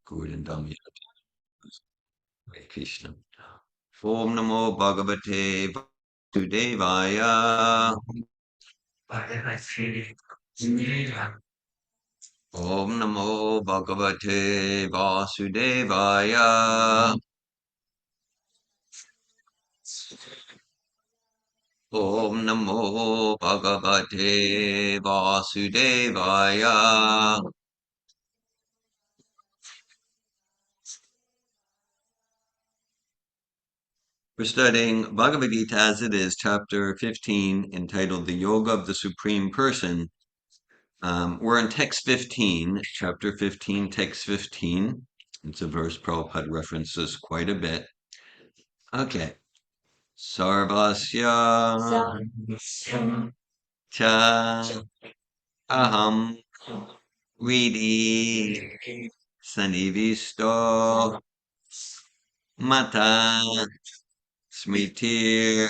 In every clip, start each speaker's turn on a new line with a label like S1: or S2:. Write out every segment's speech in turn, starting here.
S1: Govindam Hare Krishna. Om Namo Bhagavate Vasudevaya. Om Namo Bhagavate Vasudevaya. Om Namo Bhagavate Vasudevaya. We're studying Bhagavad Gita as it is, chapter 15, entitled The Yoga of the Supreme Person. We're in text 15, chapter 15, text 15. It's a verse Prabhupada references quite a bit. Okay. Sarvasya cha aham vidi sanivisto mata smritir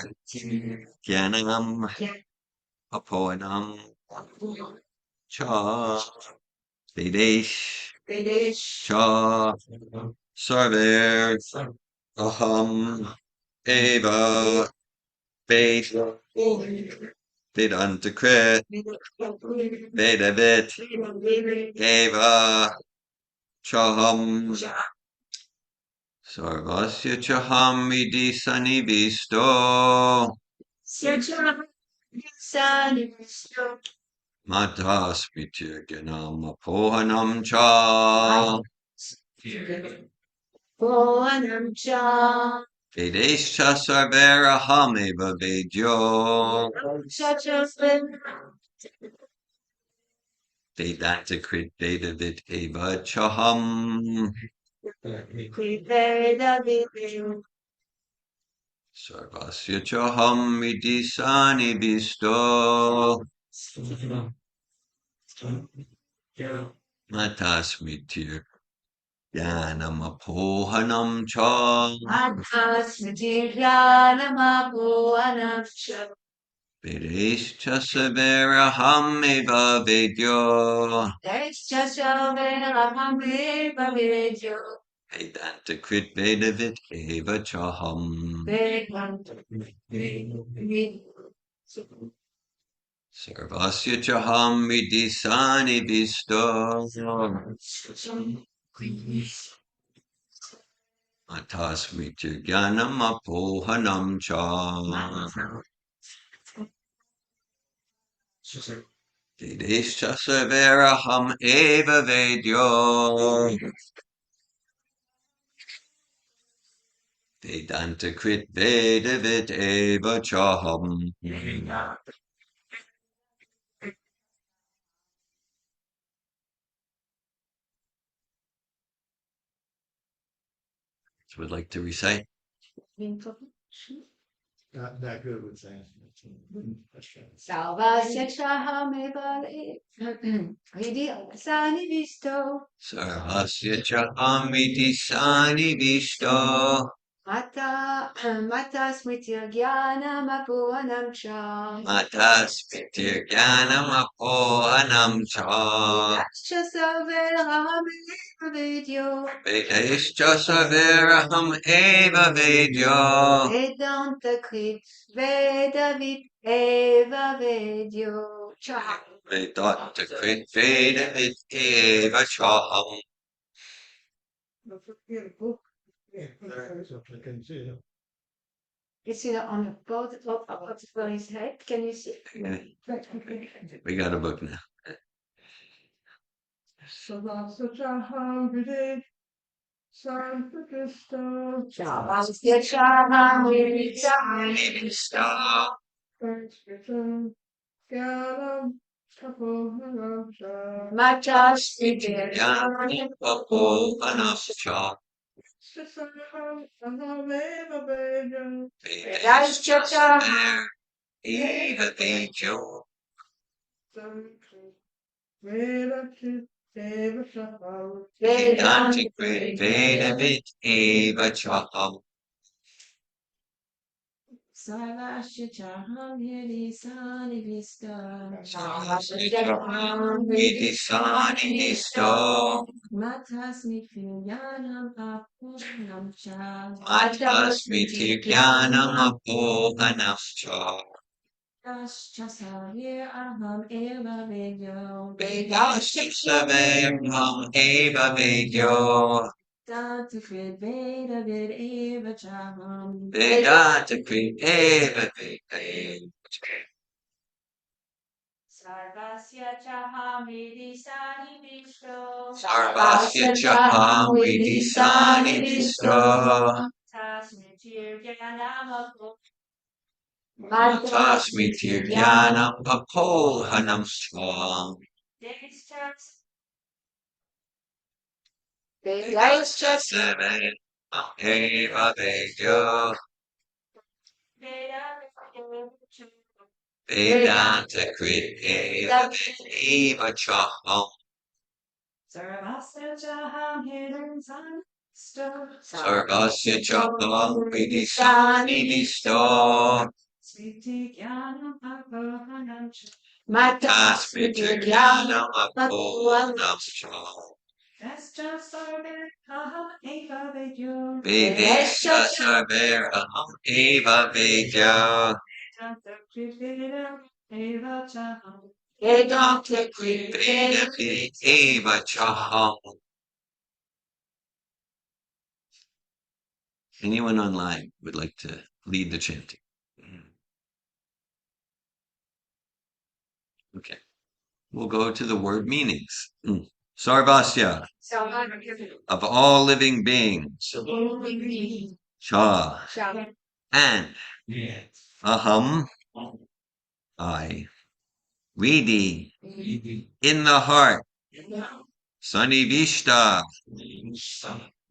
S1: jnanam apoanam cha Vedesh cha sarver aham eva Vedantakrit Vedavit eva chaham sarvasya chaham vidi sanivisto mata smritir ganam apohanam cha Vedescha sarvera hameva vedyo Vedantakrit Vedavit eva chaham Sarvasya chaham vidi sanivisto Matasmitir Jnanam apohanam cha Vedescha savera hameva vedyo Vedantakrit Vedavit eva chaham Sarvasya chaham vidi sanivisto Matasmitir Jnanam apohanam cha Vedescha savera ham eva vedyo Vedantakrit Vedavit eva chaham. So we'd like to recite.
S2: Not that good with saying.
S3: Salvasya chahameva vidi sanivisto
S1: Sarvasya chaham vidi sanivisto
S3: mata smritir jnanam apohanam cha
S1: Matasmitir Jnanam apohanam cha
S3: Vedascha sarveraham vidyo
S1: Vedescha saveraham eva vedyo
S3: Vedantakrit Vedavit eva vedyo cha
S1: Vedantakrit Vedavit eva chaham.
S2: So I can see it.
S3: You see that on the boat above his head? Can you see?
S1: We got a book now.
S3: Salvasya chahameva
S1: Sanivisto
S3: mata smritir
S1: Jnanam apohanam cha Vedescha saver eva vedyo Vedantakrit Vedavit eva chaham.
S4: Sarvasya Chaham Hiri Sani Vista Matasmi Jnanam Apunam Cha Savir Aham Eva Vedyo Danta Krid Veda Vid Eva Chaham
S3: Sarvasya Chaham Vidhi Sani Vishto. Tasmitir Jnanamako. Destas Veda Sarvasya Chaham Hidden Sun. Smriti Jnanam Apohanam Destas Sarve Aham Eva Vedyo Danta Krid Veda Eva Chaham
S1: Anyone online would like to lead the chanting? Okay. We'll go to the word meanings. Sarvasya, of all living beings. Cha, and. Aham, I. Vidhi, in the heart. Sanivishta,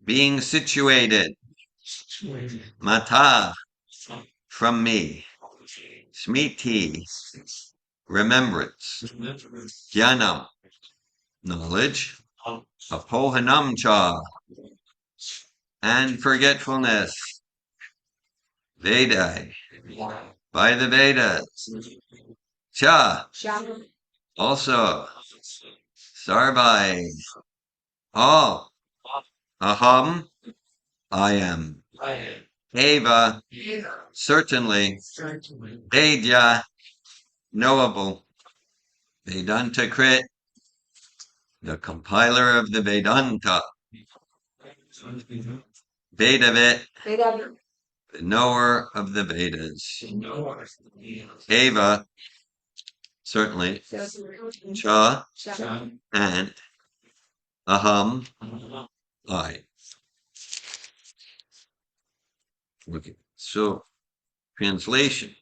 S1: being situated. Mata, from me. Smriti, remembrance. Jnanam, knowledge. Apohanam cha, and forgetfulness. Vedai, by the Vedas. Cha, also. Sarvai, all. Aham, I am. Eva, certainly. Vedya, knowable. Vedanta Krit, the compiler of the Vedanta. Vedavit, the knower of the Vedas. Eva, certainly. Cha, and. Aham, I. Okay, so translation.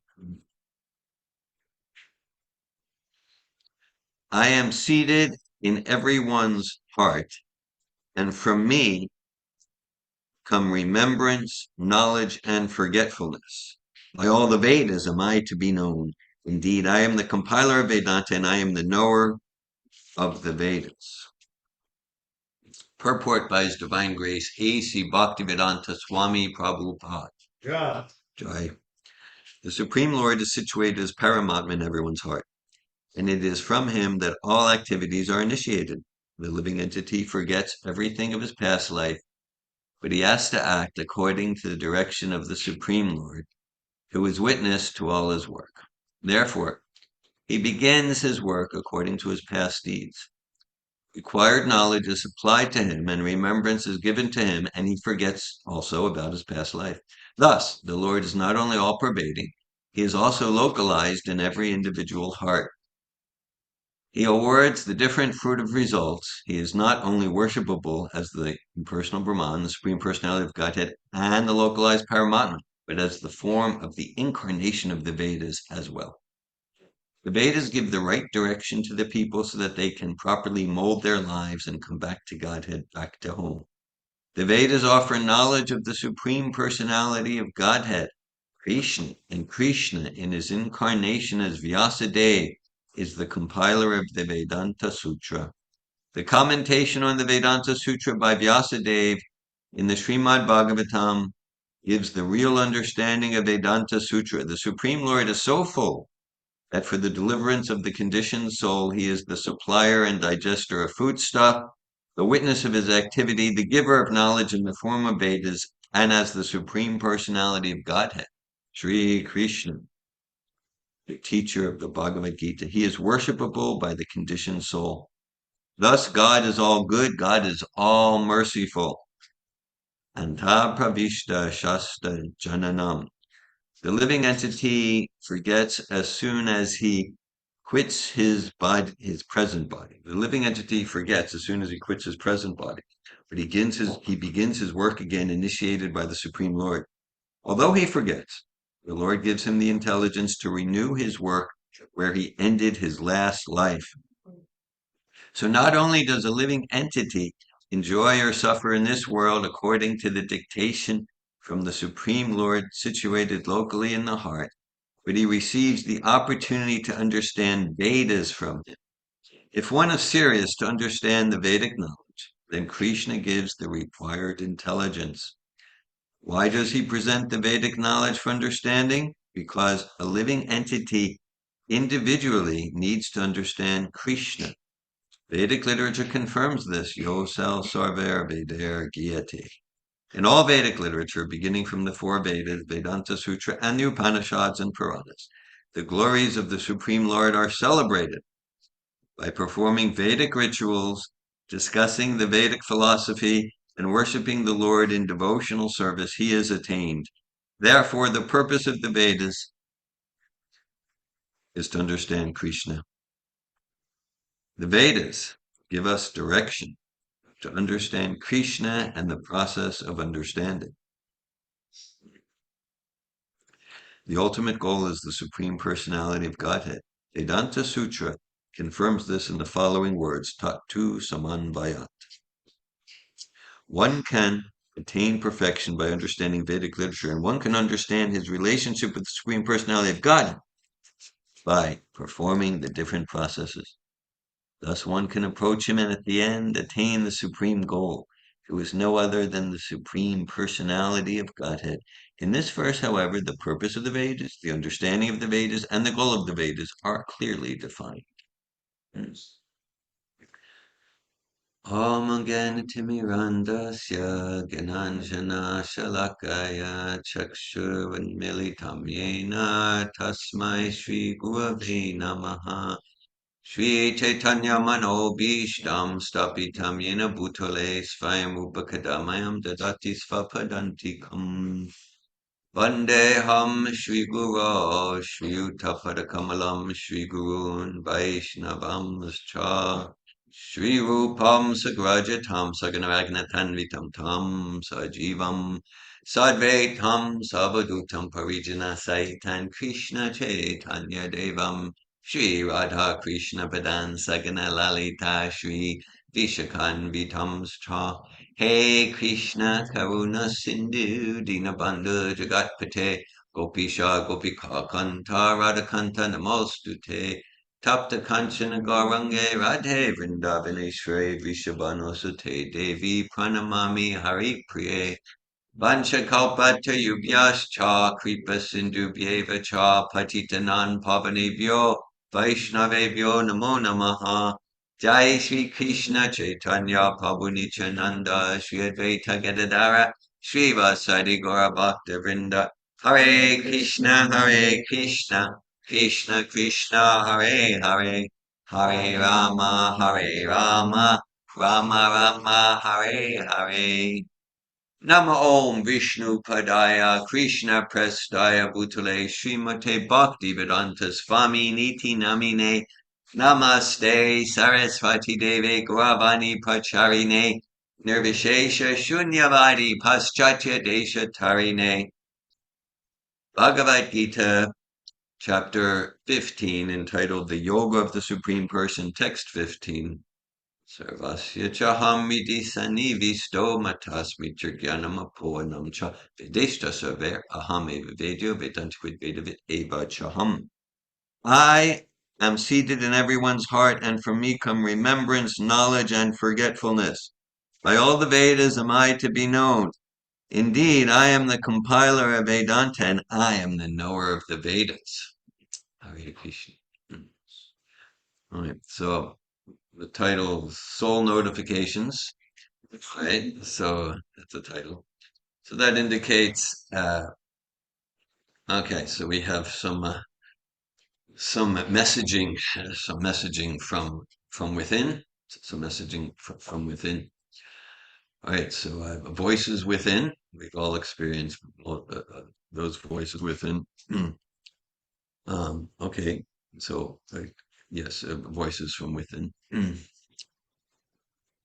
S1: I am seated in everyone's heart, and from me come remembrance, knowledge, and forgetfulness. By all the Vedas am I to be known. Indeed, I am the compiler of Vedanta, and I am the knower of the Vedas. Purport by His Divine Grace A.C. Bhaktivedanta Swami Prabhupada. Jai. The Supreme Lord is situated as Paramatma in everyone's heart, and it is from him that all activities are initiated. The living entity forgets everything of his past life, but he has to act according to the direction of the Supreme Lord, who is witness to all his work. Therefore, he begins his work according to his past deeds. Required knowledge is supplied to him, and remembrance is given to him, and he forgets also about his past life. Thus, the Lord is not only all-pervading, he is also localized in every individual heart. He awards the different fruitive results. He is not only worshipable as the impersonal Brahman, the Supreme Personality of Godhead, and the localized Paramatma, but as the form of the incarnation of the Vedas as well. The Vedas give the right direction to the people so that they can properly mold their lives and come back to Godhead, back to home. The Vedas offer knowledge of the Supreme Personality of Godhead, Krishna, and Krishna in his incarnation as Vyasadeva is the compiler of the Vedanta Sutra. The commentation on the Vedanta Sutra by Vyasadeva in the Srimad Bhagavatam gives the real understanding of Vedanta Sutra. The Supreme Lord is so full that for the deliverance of the conditioned soul, he is the supplier and digester of foodstuff, the witness of his activity, the giver of knowledge in the form of Vedas, and as the Supreme Personality of Godhead, Sri Krishna, the teacher of the Bhagavad Gita. He is worshipable by the conditioned soul. Thus, God is all good, God is all merciful. Anta pravishta shasta jananam. The living entity forgets as soon as he quits his body, his present body. The living entity forgets as soon as he quits his present body, but he begins his work again, initiated by the Supreme Lord. Although he forgets, the Lord gives him the intelligence to renew his work where he ended his last life. So not only does a living entity enjoy or suffer in this world according to the dictation from the Supreme Lord situated locally in the heart, but he receives the opportunity to understand Vedas from him. If one is serious to understand the Vedic knowledge, then Krishna gives the required intelligence. Why does he present the Vedic knowledge for understanding? Because a living entity individually needs to understand Krishna. Vedic literature confirms this. Yosel sarver Veder Giyate. In all Vedic literature, beginning from the four Vedas, Vedanta Sutra, and the Upanishads and Puranas, the glories of the Supreme Lord are celebrated. By performing Vedic rituals, discussing the Vedic philosophy, and worshiping the Lord in devotional service, he is attained. Therefore, the purpose of the Vedas is to understand Krishna. The Vedas give us direction to understand Krishna and the process of understanding. The ultimate goal is the Supreme Personality of Godhead. Vedanta Sutra confirms this in the following words, Tattu Samanvayat. One can attain perfection by understanding Vedic literature, and one can understand his relationship with the Supreme Personality of God by performing the different processes. Thus one can approach him and at the end attain the supreme goal, who is no other than the Supreme Personality of Godhead. In this verse, however, the purpose of the Vedas, the understanding of the Vedas, and the goal of the Vedas are clearly defined. Om Ganatimirandasya Gananjana Shalakaya Chakshurvanmilitam Yena Tasmai Shri Gurave Namaha Shri Chaitanya Manobhishtam Stapitam Yena Bhutale Svayam Upakadamayam Dadati Svapadantikam Vandeham Shri Guru Shri Utapadakamalam Shri Gurun Vaishnavamscha Shri Rupam Sagrajatam Saganaragnatanvitam Tam Sajivam Sadvaitam Savadutam Parijana Saitan Krishna Chaitanya Devam Shri Radha Krishna Padan Sagana Lalita Shri Vishakan Vitamscha Hey Krishna Karuna Sindhu Dinabandhu Jagatpate Gopisha Gopika Kanta Radhakanta Namostute Tapta Kanchana Gaurange Radhe Vrindavaneshwari Vishabhano Sute Devi Pranamami Hari Priye Vancha Kalpata Yubhyascha Kripa Sindhubhyeva Cha Patitanan Pavanebhyo Vaishnavebhyo Namo Namaha Jai Shri Krishna Chaitanya Prabhu Nityananda Shri Advaita Gadadara Shri Vasadi Gaura Bhakta Vrinda Hare Krishna Krishna Krishna Hare Hare Hare Rama Rama Rama Hare Hare Nama Om Vishnu Padaya Krishna Prestaya Bhutale Srimate Bhakti Vedanta Swami Niti Namine Namaste Saraswati Deve Gauravani Pacharine Nirvishesha Shunyavadi Paschatya Desha Tarine Bhagavad Gita Chapter 15 entitled The Yoga of the Supreme Person, Text 15. Sarvasya chaham midi sanivisto matasmi chirgyanam apoanam cha vedeshta sarver aham eva vedyo vedantquid vedavit eva chaham. I am seated in everyone's heart, and from me come remembrance, knowledge, and forgetfulness. By all the Vedas am I to be known. Indeed, I am the compiler of Vedanta and I am the knower of the Vedas. Hare Krishna. All right, so the title Soul Notifications, right? So that's the title. So that indicates, okay, so we have some messaging from within, some messaging from within. All right, so voices within. We've all experienced those voices within. Okay, so yes, voices from within.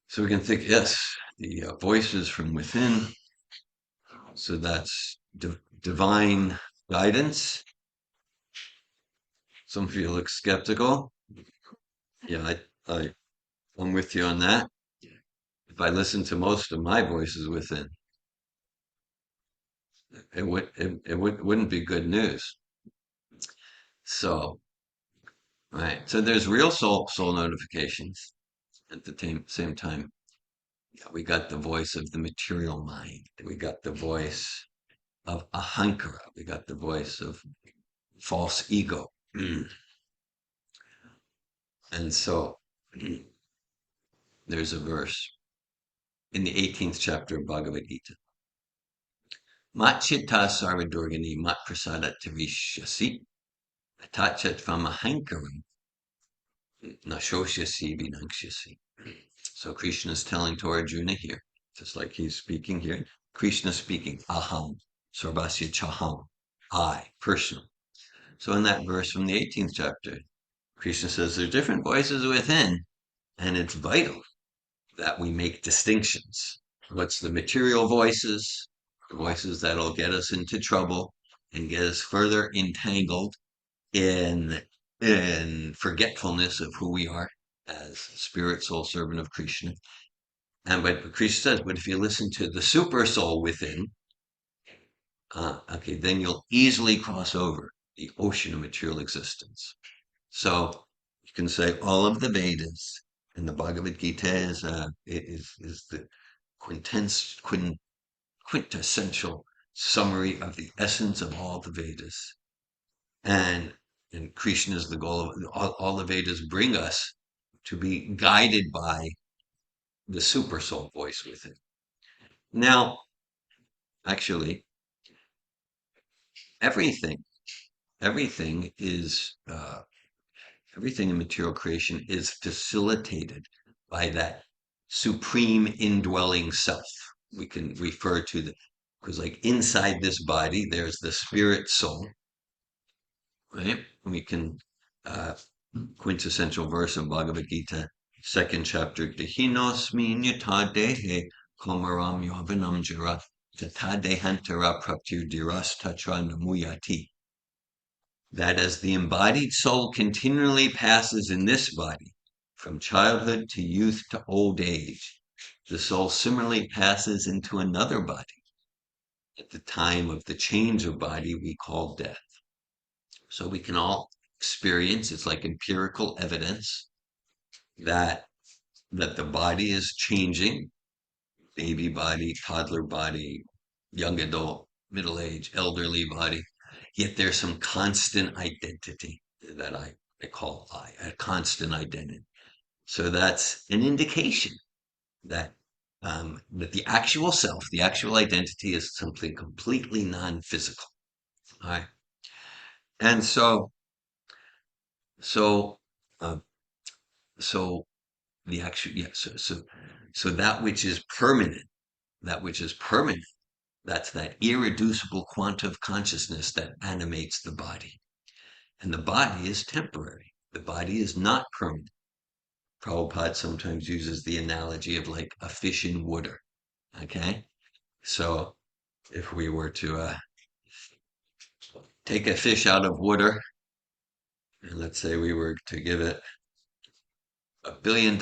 S1: So we can think, yes, the voices from within. So that's divine guidance. Some of you look skeptical. Yeah, I'm with you on that. If I listen to most of my voices within, wouldn't be good news. So, right. So there's real soul notifications at the same time. Yeah, we got the voice of the material mind. We got the voice of ahankara. We got the voice of false ego. And so there's a verse in the 18th chapter of Bhagavad Gita. Mat chitta sarvadurgani mat prasada tavishyasi attachat from ahankaram nashosyasi vinangshyasi. So Krishna is telling to Arjuna here, just like he's speaking here. Krishna speaking, aham, sarvasya chaham, I, personal. So in that verse from the 18th chapter, Krishna says there are different voices within, and it's vital that we make distinctions. What's the material voices, the voices that'll get us into trouble and get us further entangled in forgetfulness of who we are as spirit, soul, servant of Krishna. And but Krishna says, but if you listen to the super soul within, okay, then you'll easily cross over the ocean of material existence. So you can say all of the Vedas and the Bhagavad Gita is the quintessential summary of the essence of all the Vedas. And Krishna is the goal of all the Vedas bring us to be guided by the super soul voice within. Now, actually, everything, everything is everything in material creation is facilitated by that supreme indwelling self. We can refer to the because like inside this body, there's the spirit soul, right? We can quintessential verse of Bhagavad Gita, second chapter, Dehinosmi nyata dehe komaram yavanam jara tata dehantara praptir diras tatra namuyati. That as the embodied soul continually passes in this body, from childhood to youth to old age, the soul similarly passes into another body at the time of the change of body we call death. So we can all experience, it's like empirical evidence that the body is changing, baby body, toddler body, young adult, middle age, elderly body, yet there's some constant identity that I call a constant identity. So that's an indication that that the actual self, the actual identity is something completely non-physical. All right. And so, uh, so the actual, yeah, so that which is permanent, that which is permanent, that's that irreducible quanta of consciousness that animates the body. And the body is temporary. The body is not permanent. Prabhupada sometimes uses the analogy of like a fish in water. Okay? So if we were to take a fish out of water, and let's say we were to give it $1 billion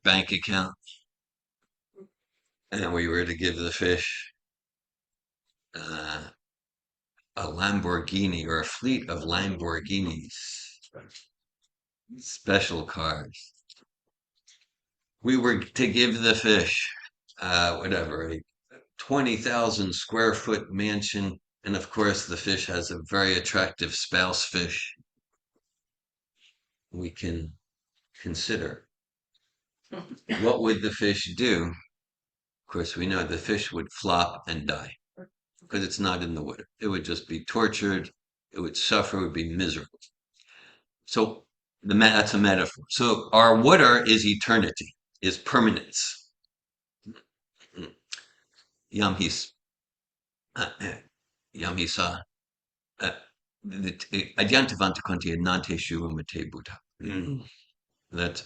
S1: bank account, and we were to give the fish uh, a Lamborghini or a fleet of Lamborghinis, special cars. We were to give the fish, whatever, 20,000 square foot mansion. And of course, the fish has a very attractive spouse fish. We can consider what would the fish do? Of course, we know the fish would flop and die because it's not in the water. It would just be tortured. It would suffer. It would be miserable. So that's a metaphor. So our water is eternity, is permanence. Yam his, yam hisa, adyantavanti konti nante shuvamate buddha. That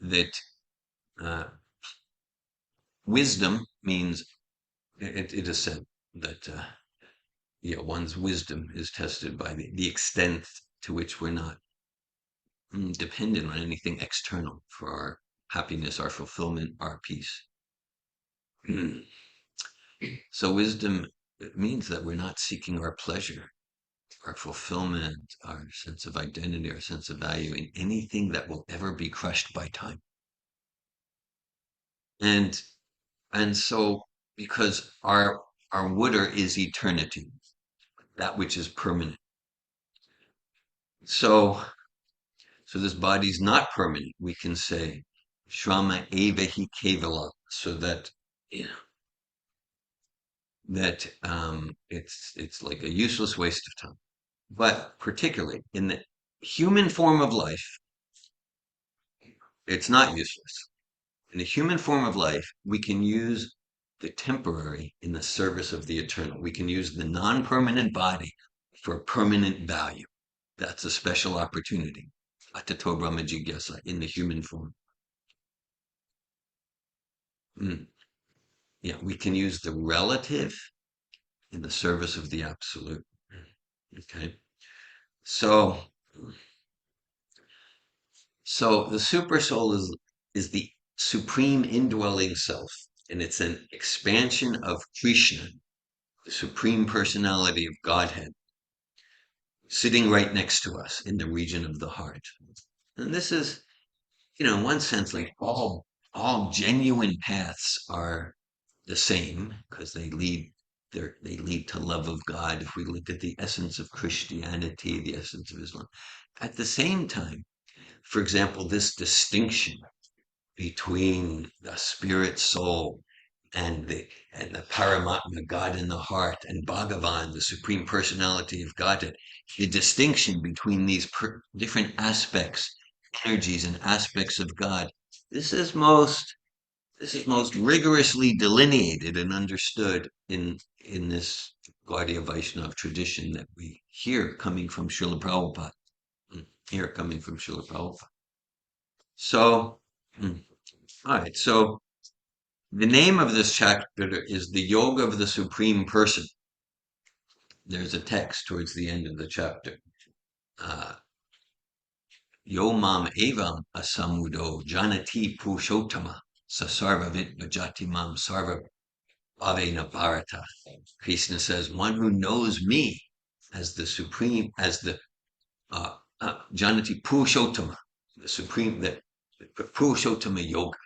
S1: that wisdom means it is said that one's wisdom is tested by the extent to which we're not dependent on anything external for our happiness, our fulfillment, our peace. So wisdom means that we're not seeking our pleasure, our fulfillment, our sense of identity, our sense of value in anything that will ever be crushed by time. And so because our water is eternity, that which is permanent. So this body's not permanent. We can say Shrama eva hi kevala, so that it's like a useless waste of time. But particularly in the human form of life, it's not useless. In the human form of life, we can use the temporary in the service of the eternal. We can use the non-permanent body for permanent value. That's a special opportunity. Atato Brahma Jigyasa in the human form. Yeah, we can use the relative in the service of the absolute. Okay. So the super soul is the supreme indwelling self, and it's an expansion of Krishna, the supreme personality of Godhead, sitting right next to us in the region of the heart. And this is, in one sense, like all genuine paths are the same because they lead to love of God. If we look at the essence of Christianity, the essence of Islam, at the same time, for example, this distinction between the spirit soul and the Paramatma, God in the heart, and Bhagavan, the supreme personality of Godhead, the distinction between these different aspects, energies, and aspects of God. This is most rigorously delineated and understood in this Gaudiya Vaishnava tradition that we hear coming from Srila Prabhupada. Hear coming from Srila Prabhupada. So, all right. So the name of this chapter is the Yoga of the Supreme Person. There's a text towards the end of the chapter. Yo mam evam asamudo janati pushottama sasarvavit bhajati mam sarva bhavena bharata. Krishna says, one who knows me as the supreme, as the janati pushottama, the supreme, the pushottama yoga,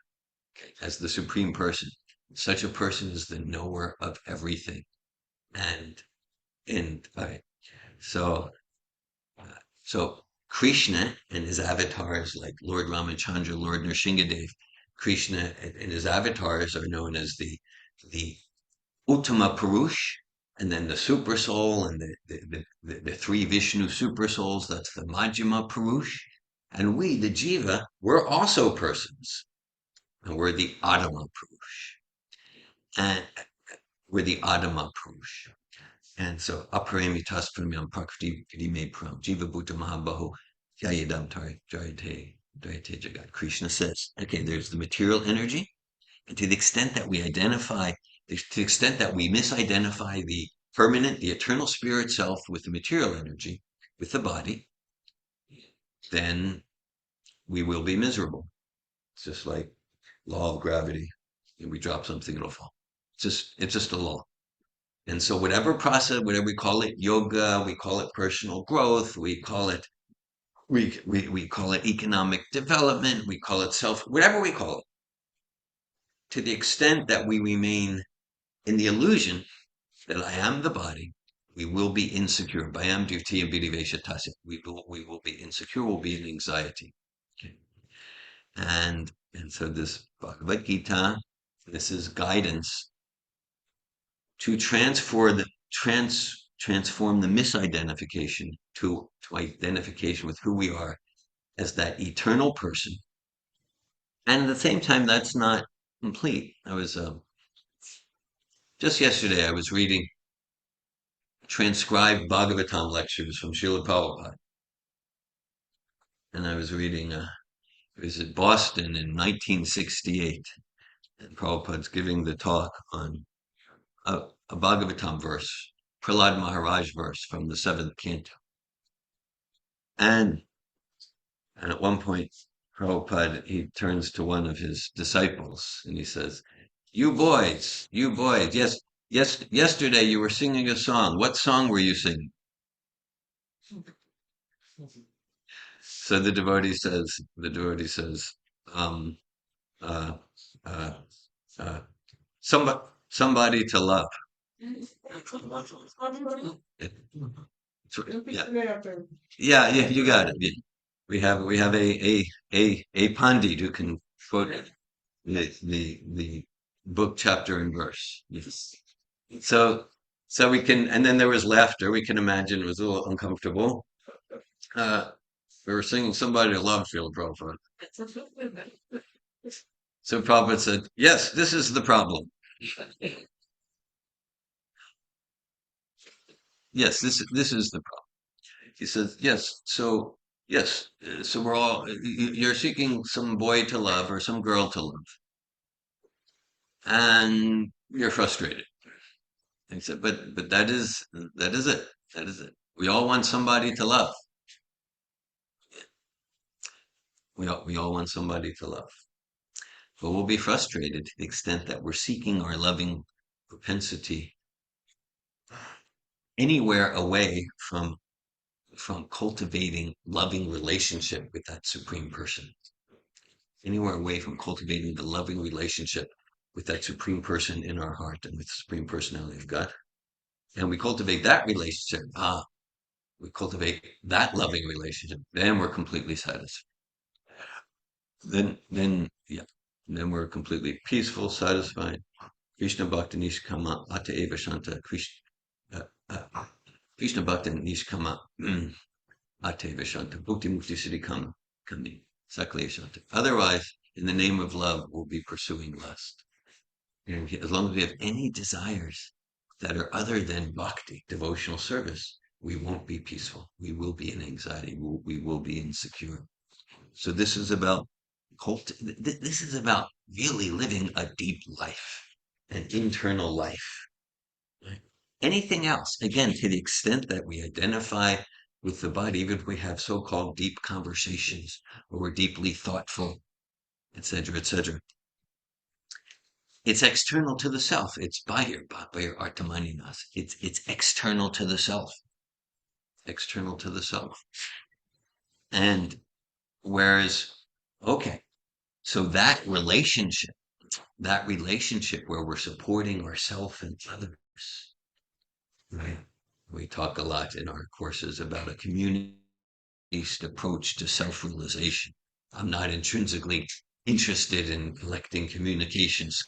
S1: as the supreme person. Such a person is the knower of everything. And so Krishna and his avatars like Lord Ramachandra, Lord Nrsingadev, Krishna and his avatars are known as the Uttama Purush, and then the super soul and the three Vishnu super souls, that's the Majjhima Purush. And we, the Jiva, we're also persons. And we're the Adama Purush. And we're the Adama Purush. And so, aparamitas pramyam prakriti me pram jiva bhuta mahabahu yayadam jayate jagat. Krishna says, okay, there's the material energy, and to the extent that we misidentify the permanent, the eternal spirit self with the material energy, with the body, then we will be miserable. It's just like law of gravity. If we drop something, it'll fall. It's just a law. And so whatever process, whatever we call it, yoga, we call it personal growth, we call it economic development, we call it whatever we call it, to the extent that we remain in the illusion that I am the body, we will be insecure. Bayam Dutya Vidiveshatasya. We will be insecure, we'll be in anxiety. Okay. And so this Bhagavad Gita, this is guidance to transform the misidentification to identification with who we are as that eternal person. And at the same time, that's not complete. I was just yesterday I was reading transcribed Bhagavatam lectures from Srila Prabhupada. And I was reading, it was at Boston in 1968. And Prabhupada's giving the talk on a Bhagavatam verse, Prahlad Maharaj verse from the 7th canto. And at one point, Prabhupada, he turns to one of his disciples and he says, you boys, yesterday you were singing a song. What song were you singing? So the devotee says, uh, uh, somebody to love. Yeah, you got it. Yeah. We have a pandit who can quote the book, chapter, and verse. Yes. So we can, and then there was laughter. We can imagine it was a little uncomfortable. We were singing "Somebody to Love" Srila Prabhupada. So Prabhupada said, "Yes, this is the problem. Yes, this is the problem." He says, "Yes, so yes, so we're all you're seeking some boy to love or some girl to love, and you're frustrated." And he said, "But that is it. That is it. We all want somebody to love. We all want somebody to love, but we'll be frustrated to the extent that we're seeking our loving propensity anywhere away from cultivating loving relationship with that supreme person, anywhere away from cultivating the loving relationship with that supreme person in our heart and with the supreme personality of God. And we cultivate that relationship. We cultivate that loving relationship. Then we're completely satisfied. Then we're completely peaceful, satisfied. Krishna Bhakti Nishkama Ata Eva Shanta Krishna Bhakti Nishkama Ateva Shanta Bhukti Mukti Siddhi Kami Sakleya Shanta. Otherwise, in the name of love, we'll be pursuing lust. And as long as we have any desires that are other than bhakti, devotional service, we won't be peaceful. We will be in anxiety. We will be insecure. So this is about this is about really living a deep life, an internal life. Right? Anything else, again, to the extent that we identify with the body, even if we have so-called deep conversations or we're deeply thoughtful, etc., etc., it's external to the self. It's Bahir Artamaninas. It's external to the self. External to the self. And whereas, okay, so that relationship where we're supporting ourselves and others, right? We talk a lot in our courses about a community-based approach to self-realization. I'm not intrinsically interested in collecting communications,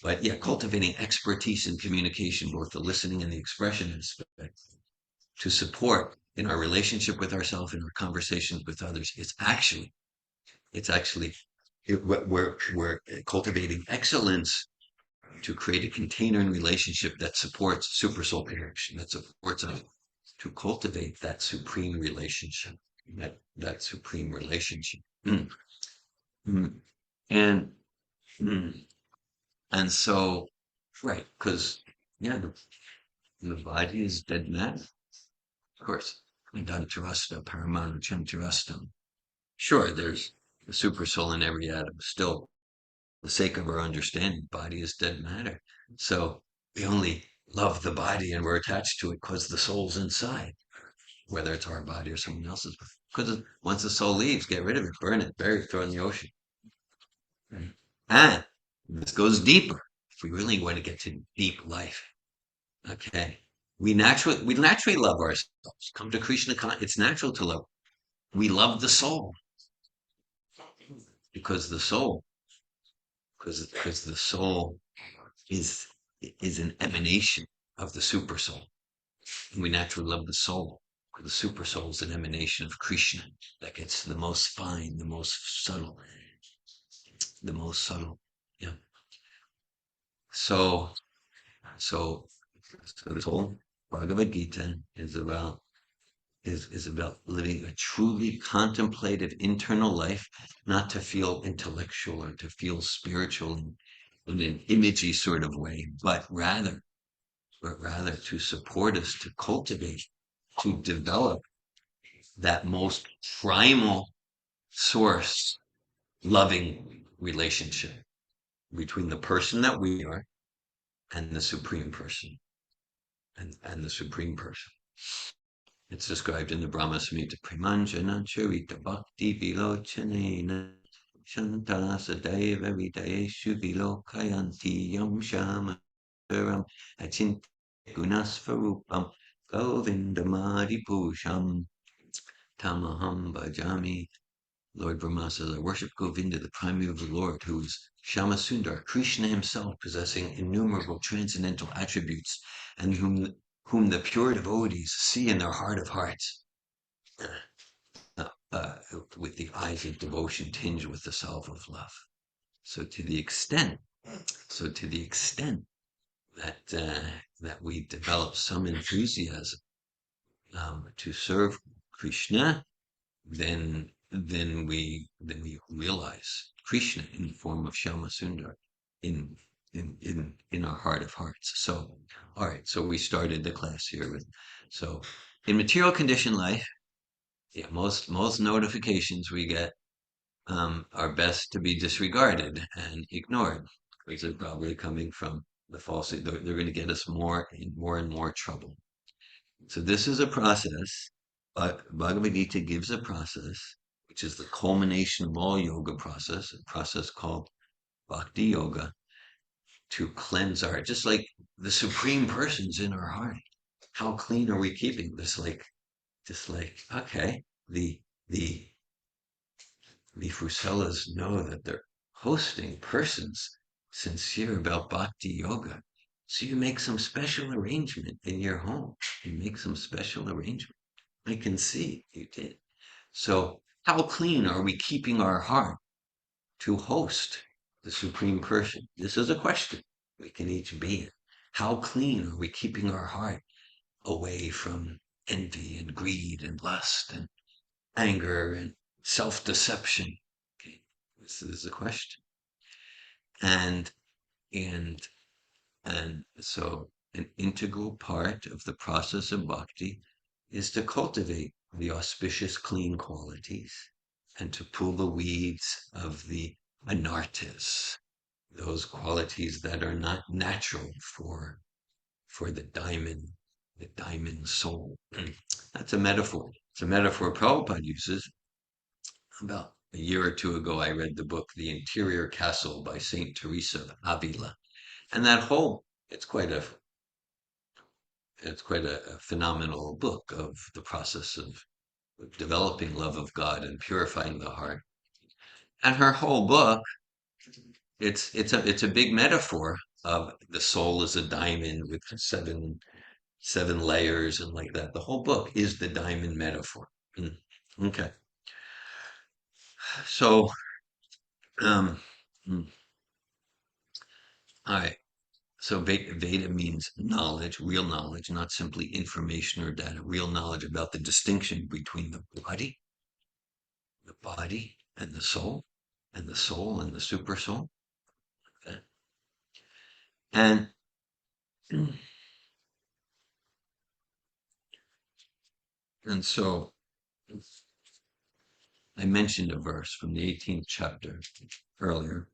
S1: but yeah, cultivating expertise in communication, both the listening and the expression aspect, to support in our relationship with ourselves and our conversations with others. We're cultivating excellence to create a container and relationship that supports super soul connection, that supports us to cultivate that supreme relationship, that supreme relationship. Mm. Mm. And and so, right, because yeah, the body is dead matter. Of course, Dantarasta, Paramanu Chantarastam. Sure, there's the super soul in every atom. Still, for the sake of our understanding, body is dead matter. So we only love the body and we're attached to it because the soul's inside, whether it's our body or someone else's. Because once the soul leaves, get rid of it, burn it, bury it, throw it in the ocean. Right. And This goes deeper. If we really want to get to deep life, okay, we naturally love ourselves. Come to Krishna, it's natural to love. We love the soul because the soul, because the soul is is an emanation of the super soul. And we naturally love the soul. The super soul is an emanation of Krishna that gets the most fine, the most subtle, the most subtle. Yeah. So, so, so this whole Bhagavad Gita is about living a truly contemplative internal life, not to feel intellectual or to feel spiritual in an imagey sort of way, but rather to support us to cultivate, to develop that most primal source loving relationship between the person that we are and the supreme person and the supreme person. It's described in the Brahma Samhita Premanjana Charita Bhakti Vilochanena Shanta Sadaiva Vidayeshu Vilokayanti Yam Shamaram Achint Gunasvarupam Govindamadi Pusham Tamaham Bhajami. Lord Brahma says, I worship Govinda, the primary of the Lord, who is Shama Sundar, Krishna himself, possessing innumerable transcendental attributes, and whom the pure devotees see in their heart of hearts, with the eyes of devotion tinged with the salve of love. So to the extent that we develop some enthusiasm to serve Krishna, then we realize Krishna in the form of Shama Sundar in our heart of hearts. So, all right. So we started the class here with in material conditioned life, yeah, most notifications we get are best to be disregarded and ignored because they're probably coming from the false. They're going to get us more and more trouble. So this is a process, but Bhagavad Gita gives a process, which is the culmination of all yoga process, a process called Bhakti Yoga, to cleanse our, just like the supreme person's in our heart. How clean are we keeping this? Okay, the the the Fusellas know that they're hosting persons sincere about Bhakti Yoga. So you make some special arrangement in your home. You make some special arrangement. I can see you did. So how clean are we keeping our heart to host the Supreme Person? This is a question we can each be in. How clean are we keeping our heart away from envy and greed and lust and anger and self-deception? Okay, this is a question. And and and so an integral part of the process of bhakti is to cultivate the auspicious clean qualities and to pull the weeds of the anartas, those qualities that are not natural for the diamond soul. That's a metaphor. It's a metaphor Prabhupada uses. About a year or two ago, I read the book The Interior Castle by Saint Teresa of Avila. And that whole, it's quite a phenomenal book of the process of developing love of God and purifying the heart. And her whole book, it's a big metaphor of the soul is a diamond with seven layers and like that. The whole book is the diamond metaphor. Okay. So um mm, all right. So Veda means knowledge, real knowledge, not simply information or data, real knowledge about the distinction between the body and the soul, and the soul and the super soul. Okay. And and so I mentioned a verse from the 18th chapter earlier.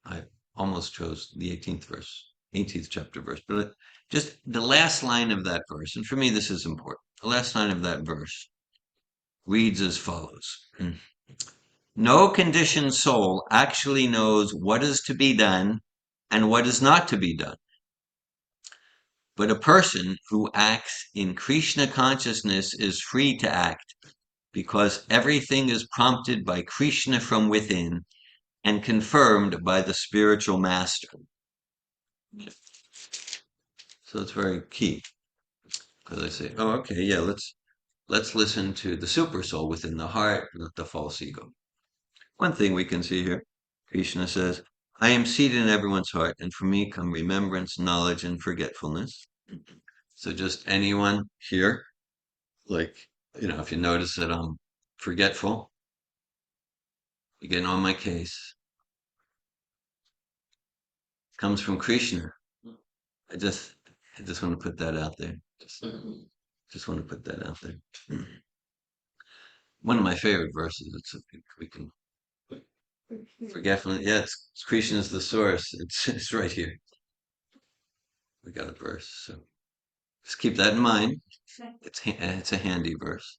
S1: I almost chose the 18th verse, 18th chapter verse, but just the last line of that verse, and for me this is important. The last line of that verse reads as follows. No conditioned soul actually knows what is to be done and what is not to be done. But a person who acts in Krishna consciousness is free to act because everything is prompted by Krishna from within and confirmed by the spiritual master. So it's very key because I say, oh, okay, yeah, let's listen to the super soul within the heart, not the false ego. One thing we can see here, Krishna says, I am seated in everyone's heart, and from me come remembrance, knowledge, and forgetfulness. So just anyone here, like, if you notice that I'm forgetful, you're getting on my case, comes from Krishna. I just want to put that out there. Just want to put that out there. One of my favorite verses. We can forgetfulness. Yeah, it's Krishna is the source. It's right here. We got a verse. So just keep that in mind. It's a handy verse.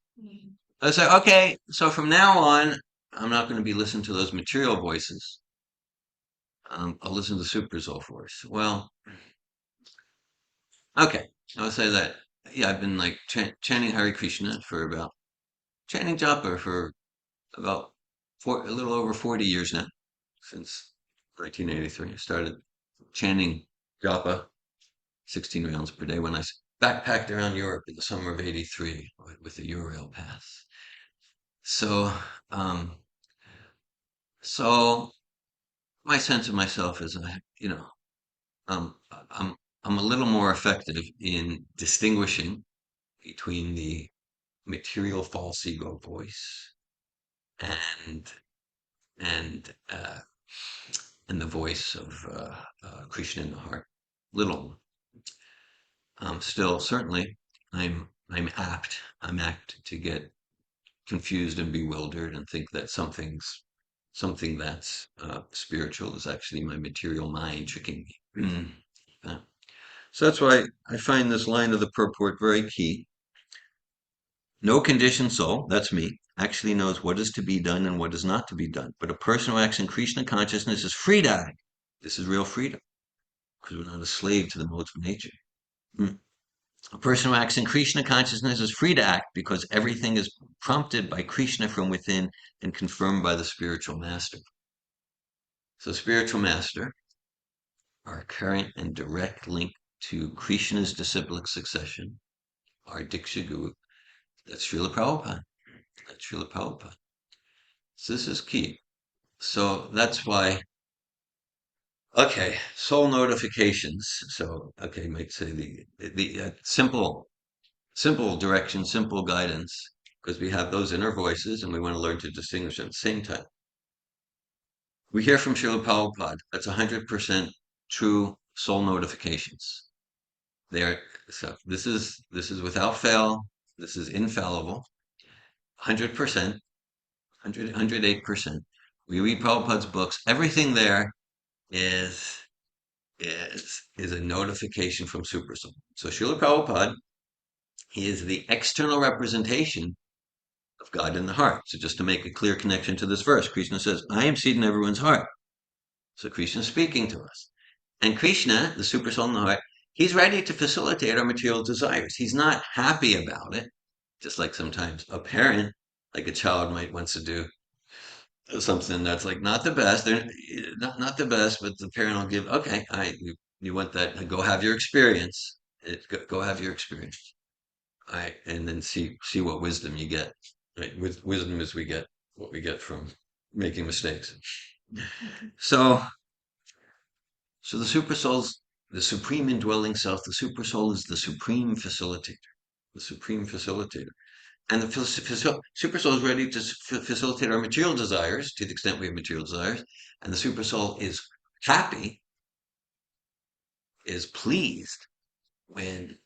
S1: I say, okay, so from now on, I'm not going to be listening to those material voices. I'll listen to the super soul voice. Well, okay, I'll say that. Yeah, I've been like chanting Hare Krishna chanting japa for about a little over 40 years now, since 1983. I started chanting japa 16 rounds per day when I backpacked around Europe in the summer of '83 with the Eurail pass. So, um, so my sense of myself is, um, I'm I'm a little more effective in distinguishing between the material false ego voice and and uh, and the voice of Krishna in the heart. Little, still certainly, I'm apt to get confused and bewildered and think that something that's spiritual is actually my material mind tricking me. Uh, So that's why I find this line of the purport very key. No conditioned soul, that's me, actually knows what is to be done and what is not to be done. But a person who acts in Krishna consciousness is free to act. This is real freedom because we're not a slave to the modes of nature. Hmm. A person who acts in Krishna consciousness is free to act because everything is prompted by Krishna from within and confirmed by the spiritual master. So, spiritual master, our current and direct link to Krishna's disciplic succession, our Diksha Guru, that's Srila Prabhupada. That's Srila Prabhupada. So this is key. So that's why, okay, soul notifications. So, okay, you might say the simple direction, simple guidance, because we have those inner voices and we want to learn to distinguish them at the same time. We hear from Srila Prabhupada. That's 100% true soul notifications. So this is without fail. This is infallible. 100%, 108%. We read Prabhupada's books. Everything there is is a notification from Supersoul. So Srila Prabhupada, he is the external representation of God in the heart. So just to make a clear connection to this verse, Krishna says, I am seated in everyone's heart. So Krishna is speaking to us. And Krishna, the Supersoul in the heart, he's ready to facilitate our material desires. He's not happy about it, just like sometimes a parent, like a child might want to do something that's like not the best. They're not the best, but the parent will give, okay, you want that, go have your experience. Go have your experience. And then see what wisdom you get. Right? With wisdom is we get what we get from making mistakes. So so the super soul's the supreme indwelling self, the super soul is the supreme facilitator. The supreme facilitator. And the super soul is ready to facilitate our material desires to the extent we have material desires. And the super soul is happy, is pleased when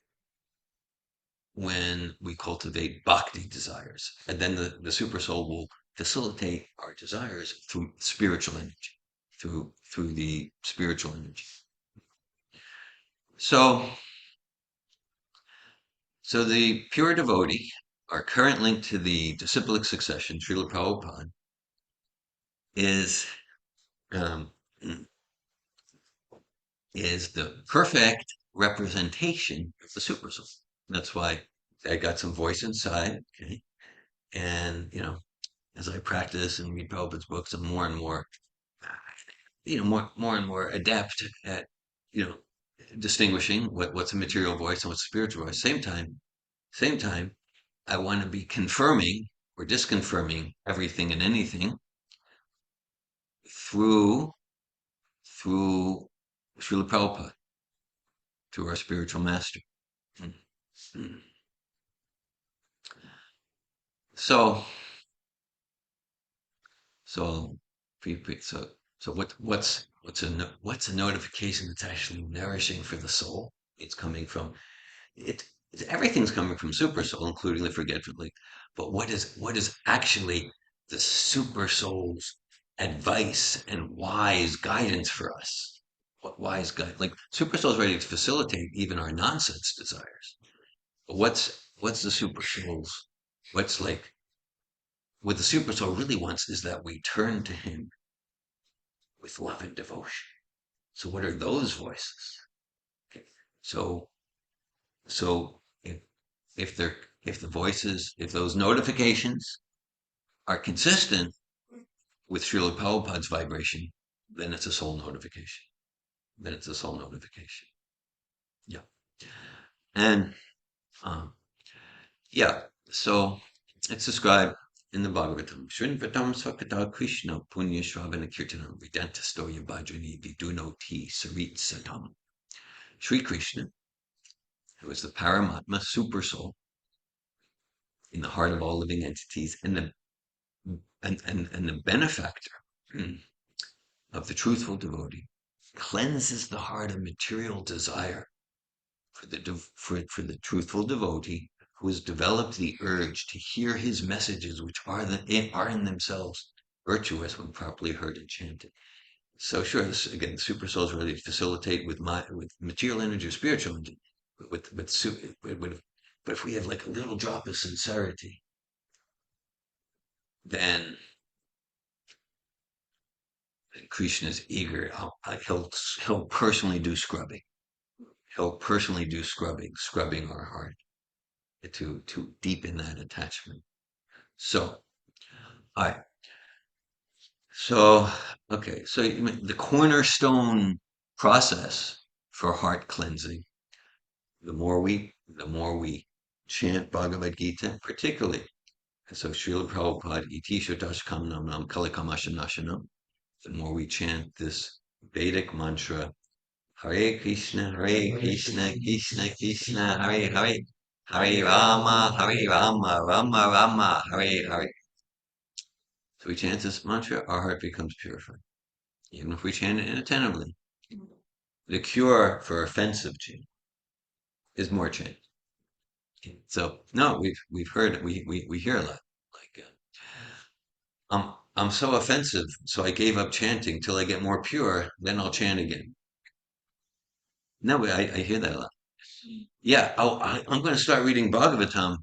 S1: we cultivate bhakti desires. And then the super soul will facilitate our desires through spiritual energy, through the spiritual energy. So the pure devotee, our current link to the disciplic succession, Srila Prabhupada, is um, is the perfect representation of the supersoul. That's why I got some voice inside, okay? And as I practice and read Prabhupada's books, I'm more and more, more and more adept at, you know, distinguishing what's a material voice and what's a spiritual voice. Same time, I want to be confirming or disconfirming everything and anything through Srila Prabhupada, through our spiritual master. So, so, so what's a notification that's actually nourishing for the soul? It's coming from it. Everything's coming from super soul, including the forgetfully. But what is actually the super soul's advice and wise guidance for us? What wise guide? Like super soul's ready to facilitate even our nonsense desires. But what's the super soul's? What's like what the super soul really wants is that we turn to him with love and devotion. So what are those voices? Okay. So if they're if the voices, if those notifications are consistent with Srila Prabhupada's vibration, then it's a soul notification. Then it's a soul notification. Yeah. And yeah, so it's described in the Bhagavatam. Shrinvatam Swakata Krishna Punya Shravana Kirtanam Vedantastoya Bhajani Vidunoti Sarit Satam. Sri Krishna, who is the Paramatma super soul in the heart of all living entities and the benefactor of the truthful devotee, cleanses the heart of material desire for the truthful devotee who has developed the urge to hear his messages, which are in themselves virtuous when properly heard and chanted. So sure, again, the super soul is ready to facilitate with material energy or spiritual energy, but if we have like a little drop of sincerity, then Krishna is eager. He'll personally do scrubbing. He'll personally do scrubbing our heart to deepen that attachment. So, all right. So, okay. So the cornerstone process for heart cleansing, the more we chant Bhagavad Gita, particularly. So Srila Prabhupada, Iti Shodashkam Nam Nam Kalikamasha Nashanam, the more we chant this Vedic mantra, Hare Krishna, Krishna Krishna, Hare Hare, Hare Rama, Rama Rama, Hare Hare. So we chant this mantra, our heart becomes purified. Even if we chant it inattentively. The cure for offensive chant is more chant. So no, we've heard it. We hear a lot. Like I'm so offensive, so I gave up chanting till I get more pure, then I'll chant again. No, I hear that a lot. Yeah, I'm going to start reading Bhagavatam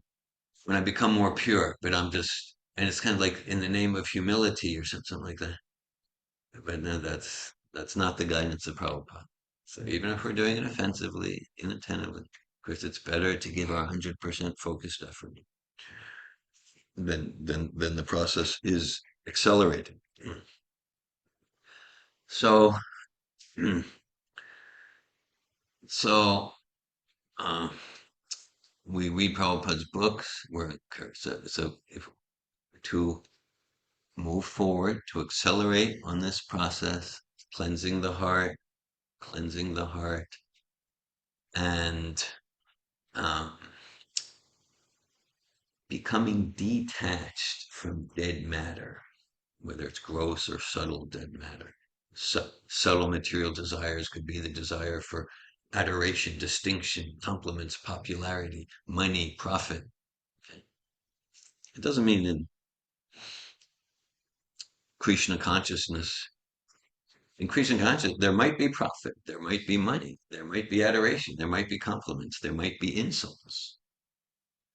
S1: when I become more pure, but and it's kind of like in the name of humility or something like that. But no, that's not the guidance of Prabhupada. So even if we're doing it offensively, inattentively, of course, it's better to give our 100% focused effort. Then the process is accelerated. So, so uh, we read Prabhupada's books. So if to move forward, to accelerate on this process, cleansing the heart, and um, becoming detached from dead matter, whether it's gross or subtle dead matter. Subtle material desires could be the desire for adoration, distinction, compliments, popularity, money, profit. Okay? It doesn't mean in Krishna consciousness, in Krishna consciousness, there might be profit, there might be money, there might be adoration, there might be compliments, there might be insults.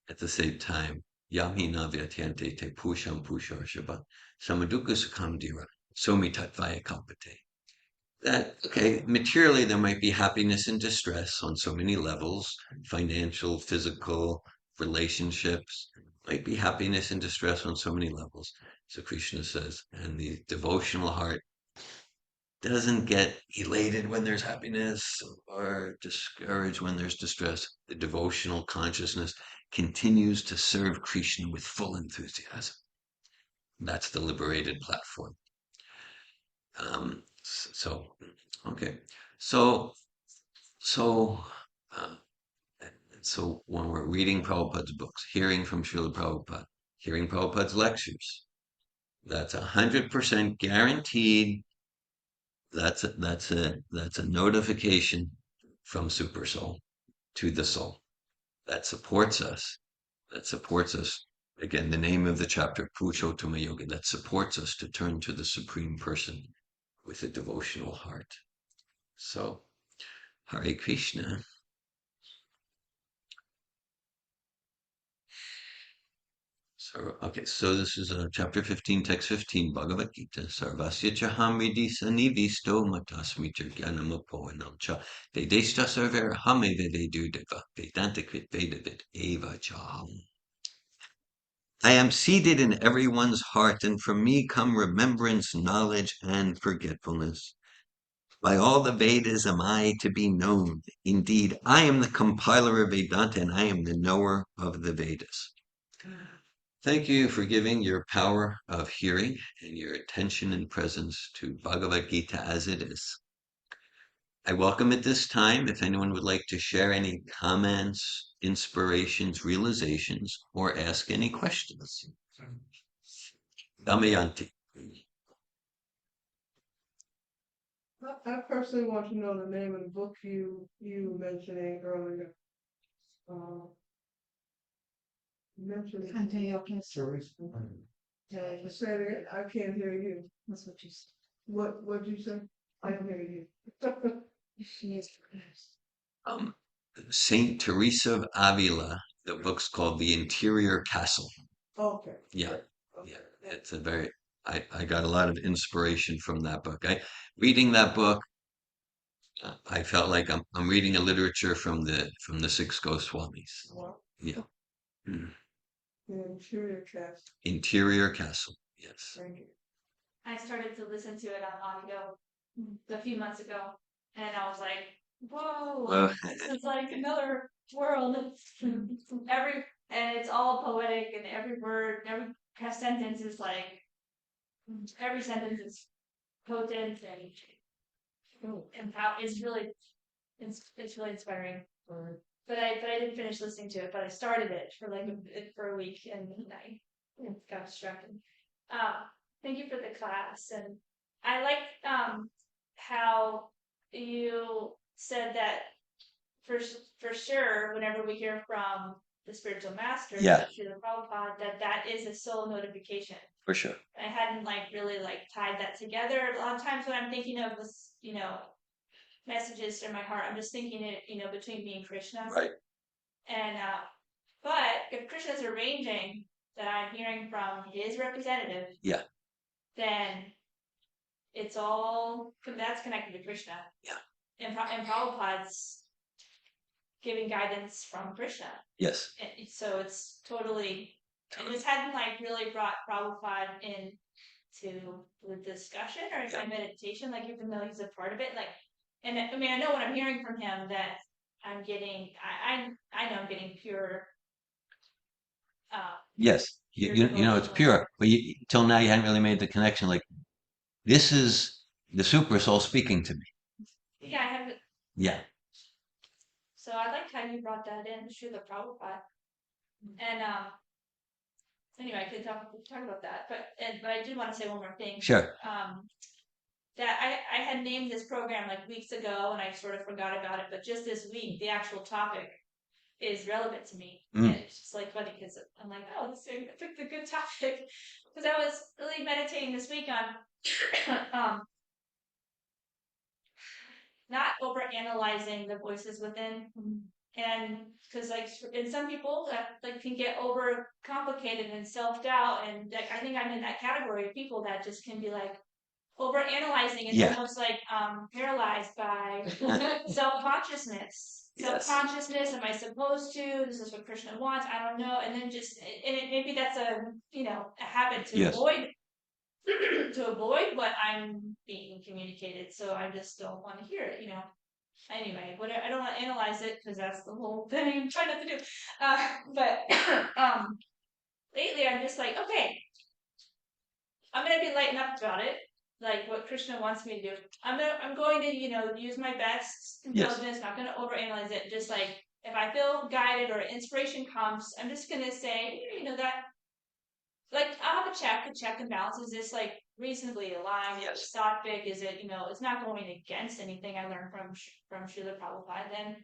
S1: At the same time, Yamhi Navyathyante te pusham pushar shabbat, samaduka sukham dhira. Somitatvaya kalpate. That, okay, materially there might be happiness and distress on so many levels, financial, physical, relationships, might be happiness and distress on so many levels. So Krishna says, and the devotional heart doesn't get elated when there's happiness or discouraged when there's distress. The devotional consciousness continues to serve Krishna with full enthusiasm. That's the liberated platform. So, okay. So, so, uh, so when we're reading Prabhupada's books, hearing from Srila Prabhupada, hearing Prabhupada's lectures, that's 100% guaranteed. That's a notification from Super Soul to the soul that supports us. That supports us. Again, the name of the chapter, Purushottama Yoga, that supports us to turn to the Supreme Person with a devotional heart. So, Hare Krishna. So, okay, so this is chapter 15, text 15, Bhagavad Gita. Sarvasya chaham vidisa nivisto matasmita jnanamopoanam cha vedeshta sarvera hame vededudeva vedantikrit vedavid eva chaham. I am seated in everyone's heart, and from me come remembrance, knowledge, and forgetfulness. By all the Vedas am I to be known. Indeed, I am the compiler of Vedanta, and I am the knower of the Vedas. Thank you for giving your power of hearing and your attention and presence to Bhagavad Gita as it is. I welcome at this time if anyone would like to share any comments, inspirations, realizations, or ask any questions. Damayanti.
S5: I personally want to know the name of the book you mentioning earlier. Mentioned. Say it, I can't hear you.
S3: That's what you said.
S5: What'd you say? I can hear you.
S1: Saint Teresa of Avila, the book's called The Interior Castle.
S5: Okay.
S1: Yeah, yeah, it's a very, I got a lot of inspiration from that book. Reading that book, I felt like I'm reading a literature from the six Goswamis.
S5: Wow.
S1: Yeah. Mm.
S5: The interior cast.
S1: Interior Castle. Yes.
S5: Thank you.
S6: I started to listen to it on audio a few months ago, and I was like, "Whoa,
S1: Well,
S6: this is like another world." And it's all poetic, and every word, every sentence is like, every sentence is potent and how it's really inspiring. But I didn't finish listening to it, but I started it for a week, and I got distracted. Thank you for the class, and I like how you said that for sure, whenever we hear from the spiritual master,
S1: Yeah.
S6: Srila Prabhupada, that is a soul notification.
S1: For sure.
S6: I hadn't really tied that together. A lot of times when I'm thinking of this, messages in my heart, I'm just thinking it, between me and Krishna.
S1: Right.
S6: And but if Krishna's arranging that I'm hearing from his representative,
S1: Yeah.
S6: then it's all that's connected to Krishna.
S1: Yeah.
S6: And Prabhupada's giving guidance from Krishna.
S1: Yes.
S6: So it's totally. I just hadn't really brought Prabhupada into the discussion or in my meditation, even though he's a part of it, and I mean I know what I'm hearing from him that I'm getting. I know I'm getting pure.
S1: Yes. You know it's pure, but till now you hadn't really made the connection. Like this is the super soul speaking to me.
S6: Yeah, I have.
S1: Yeah.
S6: So I liked how you brought that in, Srila Prabhupada. And anyway, I could talk about that, but I did want to say one more thing.
S1: Sure.
S6: That I had named this program weeks ago, and I sort of forgot about it. But just this week, the actual topic is relevant to me, and it's just funny because I'm like, oh, I picked a good topic because I was really meditating this week on not over analyzing the voices within. And because and some people that can get over complicated and self-doubt, and I think I'm in that category of people that just can be overanalyzing. It's
S1: Yeah.
S6: almost like paralyzed by self-consciousness.
S1: Yes.
S6: Self-consciousness, am I supposed to? This is what Krishna wants, I don't know. And then just, and maybe that's a, a habit to
S1: Yes.
S6: avoid what I'm being communicated. So I just don't want to hear it, Anyway, I don't want to analyze it because that's the whole thing I'm trying not to do. But lately I'm just like, okay, I'm gonna be lightened up about it, like what Krishna wants me to do. I'm going to, use my best intelligence, not gonna overanalyze it, just like if I feel guided or inspiration comes, I'm just gonna say, that like I'll have a check and balance. Is this like reasonably aligned?
S1: Yes.
S6: Sattvic? Is it, it's not going against anything I learned from Srila Prabhupada, then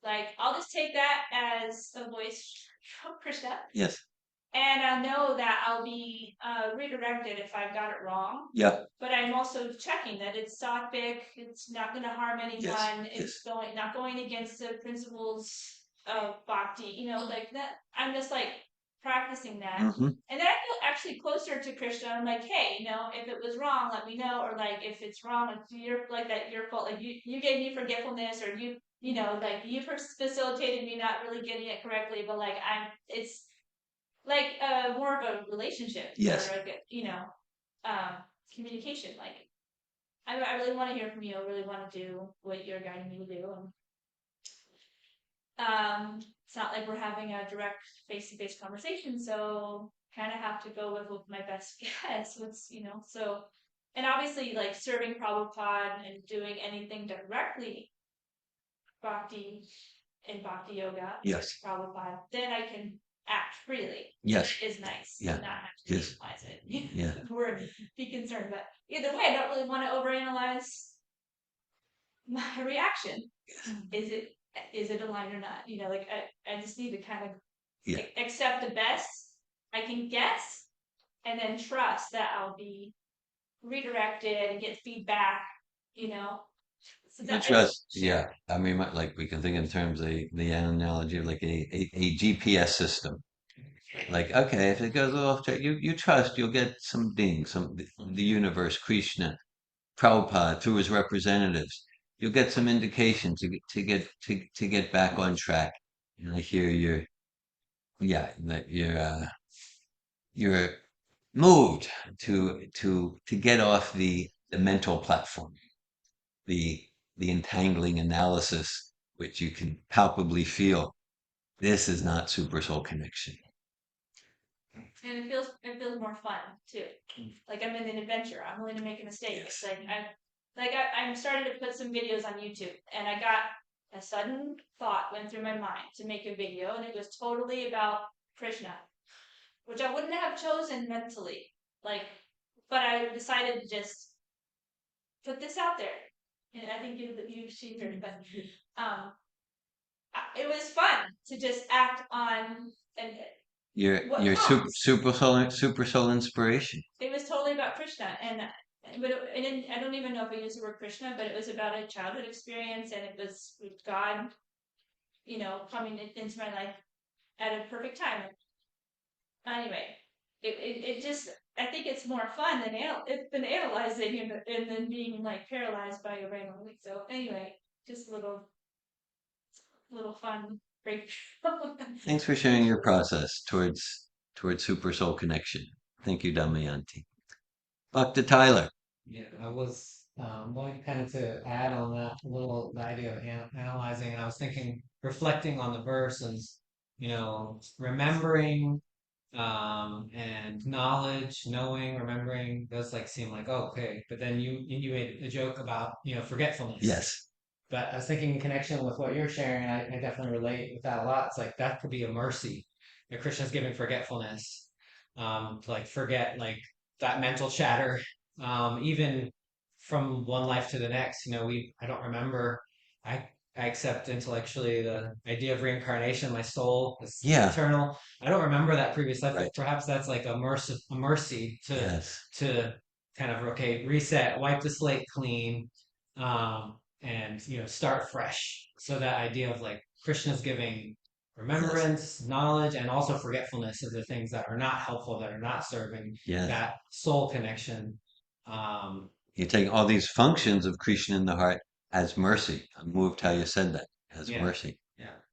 S6: like I'll just take that as a voice from Krishna.
S1: Yes.
S6: And I'll know that I'll be redirected if I've got it wrong.
S1: Yeah.
S6: But I'm also checking that it's sattvic, it's not going to harm anyone, it's not going against the principles of bhakti, like that. I'm just like practicing that.
S1: Mm-hmm.
S6: And then I feel actually closer to Krishna. I'm like, hey, if it was wrong, let me know. Or like if it's wrong, it's your fault. Like you gave me forgetfulness, or like you facilitated me not really getting it correctly. But like it's like more of a relationship.
S1: Yes.
S6: Or like communication. Like I really want to hear from you. I really want to do what you're guiding me to do. And it's not like we're having a direct face-to-face conversation, so kind of have to go with my best guess. So, and obviously like serving Prabhupada and doing anything directly bhakti in bhakti yoga,
S1: yes,
S6: Prabhupada, then I can act freely.
S1: Yes.
S6: It is nice.
S1: Yeah.
S6: To not have to
S1: Yes.
S6: analyze it.
S1: Yeah.
S6: Or be concerned. But either way, I don't really want to overanalyze my reaction. Is it aligned or not? Like I just need to kind of accept the best I can guess and then trust that I'll be redirected and get feedback, So
S1: You trust, yeah. I mean, like we can think in terms of the analogy of like a GPS system. Like, okay, if it goes off track, you trust you'll get some ding, the universe, Krishna, Prabhupada through his representatives. You'll get some indication to get back on track. And I hear that you're moved to get off the mental platform, the entangling analysis, which you can palpably feel. This is not super soul connection.
S6: And it feels more fun too. Like I'm in an adventure. I'm willing to make a mistake.
S1: Yes.
S6: I'm starting to put some videos on YouTube, and I got a sudden thought went through my mind to make a video, and it was totally about Krishna, which I wouldn't have chosen mentally. But I decided to just put this out there, and I think you've seen it, but it was fun to just act on and.
S1: Your super soul inspiration.
S6: It was totally about Krishna, I don't even know if I used the word Krishna, but it was about a childhood experience, and it was with God, coming into my life at a perfect time. Anyway, it just, I think it's more fun than analyzing and then being like paralyzed by your brain all week. So anyway, just a little fun break.
S1: Thanks for sharing your process towards super soul connection. Thank you, Damayanti. Dr. Tyler.
S7: Yeah, I was going kind of to add on that the idea of analyzing, and I was thinking, reflecting on the verse and, remembering and knowledge, knowing, remembering does like seem like, oh, okay, but then you made a joke about, forgetfulness.
S1: Yes.
S7: But I was thinking in connection with what you're sharing, I definitely relate with that a lot. It's like that could be a mercy. Krishna's giving forgetfulness, to like forget like that mental chatter, even from one life to the next. I don't remember. I accept intellectually the idea of reincarnation. My soul is eternal. I don't remember that previous life, but perhaps that's like a mercy to kind of reset, wipe the slate clean, and start fresh. So that idea of like Krishna's giving remembrance, knowledge, and also forgetfulness of the things that are not helpful, that are not serving that soul connection.
S1: You take all these functions of Krishna in the heart as mercy. I'm moved how you said that, as
S7: Yeah.
S1: mercy.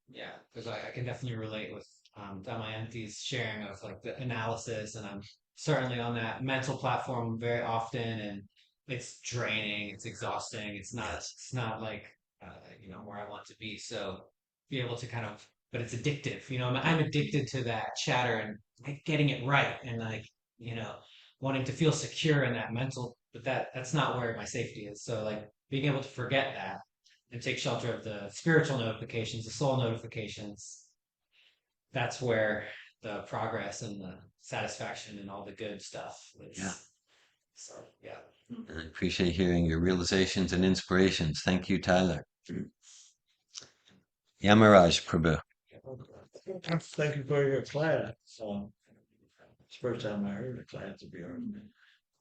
S7: Yeah, because I can definitely relate with Damayanti's sharing of like the analysis, and I'm certainly on that mental platform very often, and it's draining, it's exhausting, it's not like where I want to be. So be able to kind of, but it's addictive. I'm addicted to that chatter and like getting it right, and like you know wanting to feel secure in that mental, but that's not where my safety is. So like being able to forget that and take shelter of the spiritual notifications, the soul notifications, that's where the progress and the satisfaction and all the good stuff is.
S1: Yeah.
S7: So, yeah.
S1: And I appreciate hearing your realizations and inspirations. Thank you, Tyler. Yamaraj Prabhu.
S2: Thank you for your class. It's the first time I heard a class, to be honest.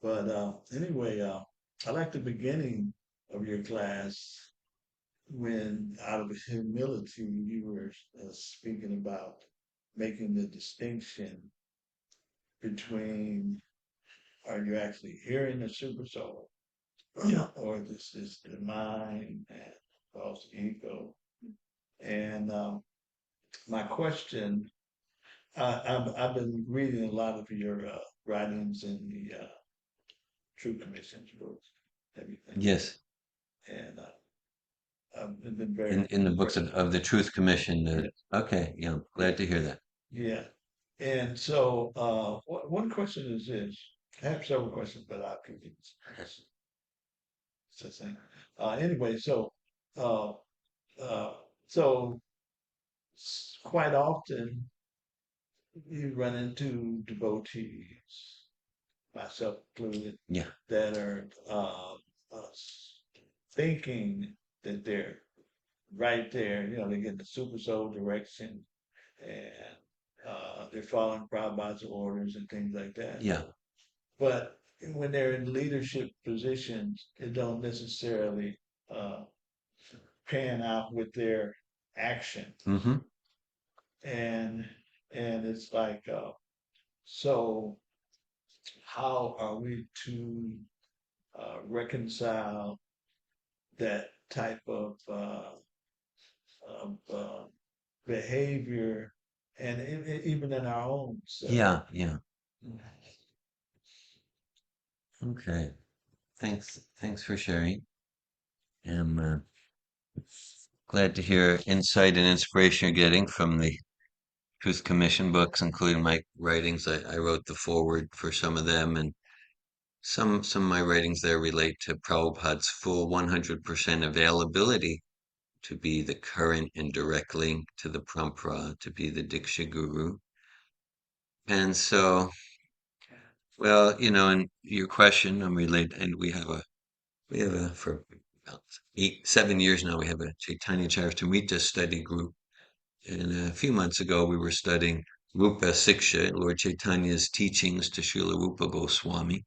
S2: But anyway, I like the beginning of your class when, out of humility, you were speaking about making the distinction between, are you actually hearing the super soul, or this is the mind and false ego? And my question, I've been reading a lot of your writings in the True Commission's books, everything.
S1: Yes.
S2: And I've been very
S1: In the books of the Truth Commission.
S2: Yes.
S1: Okay, yeah, glad to hear that.
S2: Yeah. And so one question is this. I have several questions, but I'll keep it. It's the same. Anyway, uh, uh, so quite often you run into devotees, myself included,
S1: Yeah.
S2: that are thinking that they're right there. They get the super soul direction, and they're following Prabhupada's orders and things like that.
S1: Yeah.
S2: But when they're in leadership positions, it don't necessarily uh, pan out with their action.
S1: Mm-hmm.
S2: And it's like, so how are we to reconcile that type of behavior, and even in our own self?
S1: Yeah, yeah. Okay. Thanks for sharing. I'm glad to hear insight and inspiration you're getting from the Truth Commission books, including my writings. I wrote the foreword for some of them, and some of my writings there relate to Prabhupada's full 100% availability to be the current and direct link to the Parampara, to be the Diksha Guru. And so, well, in your question, I'm related, and we have for about 7 years now, we have a Chaitanya Charitamrita study group. And a few months ago, we were studying Rupa Siksha, Lord Chaitanya's teachings to Srila Rupa Goswami.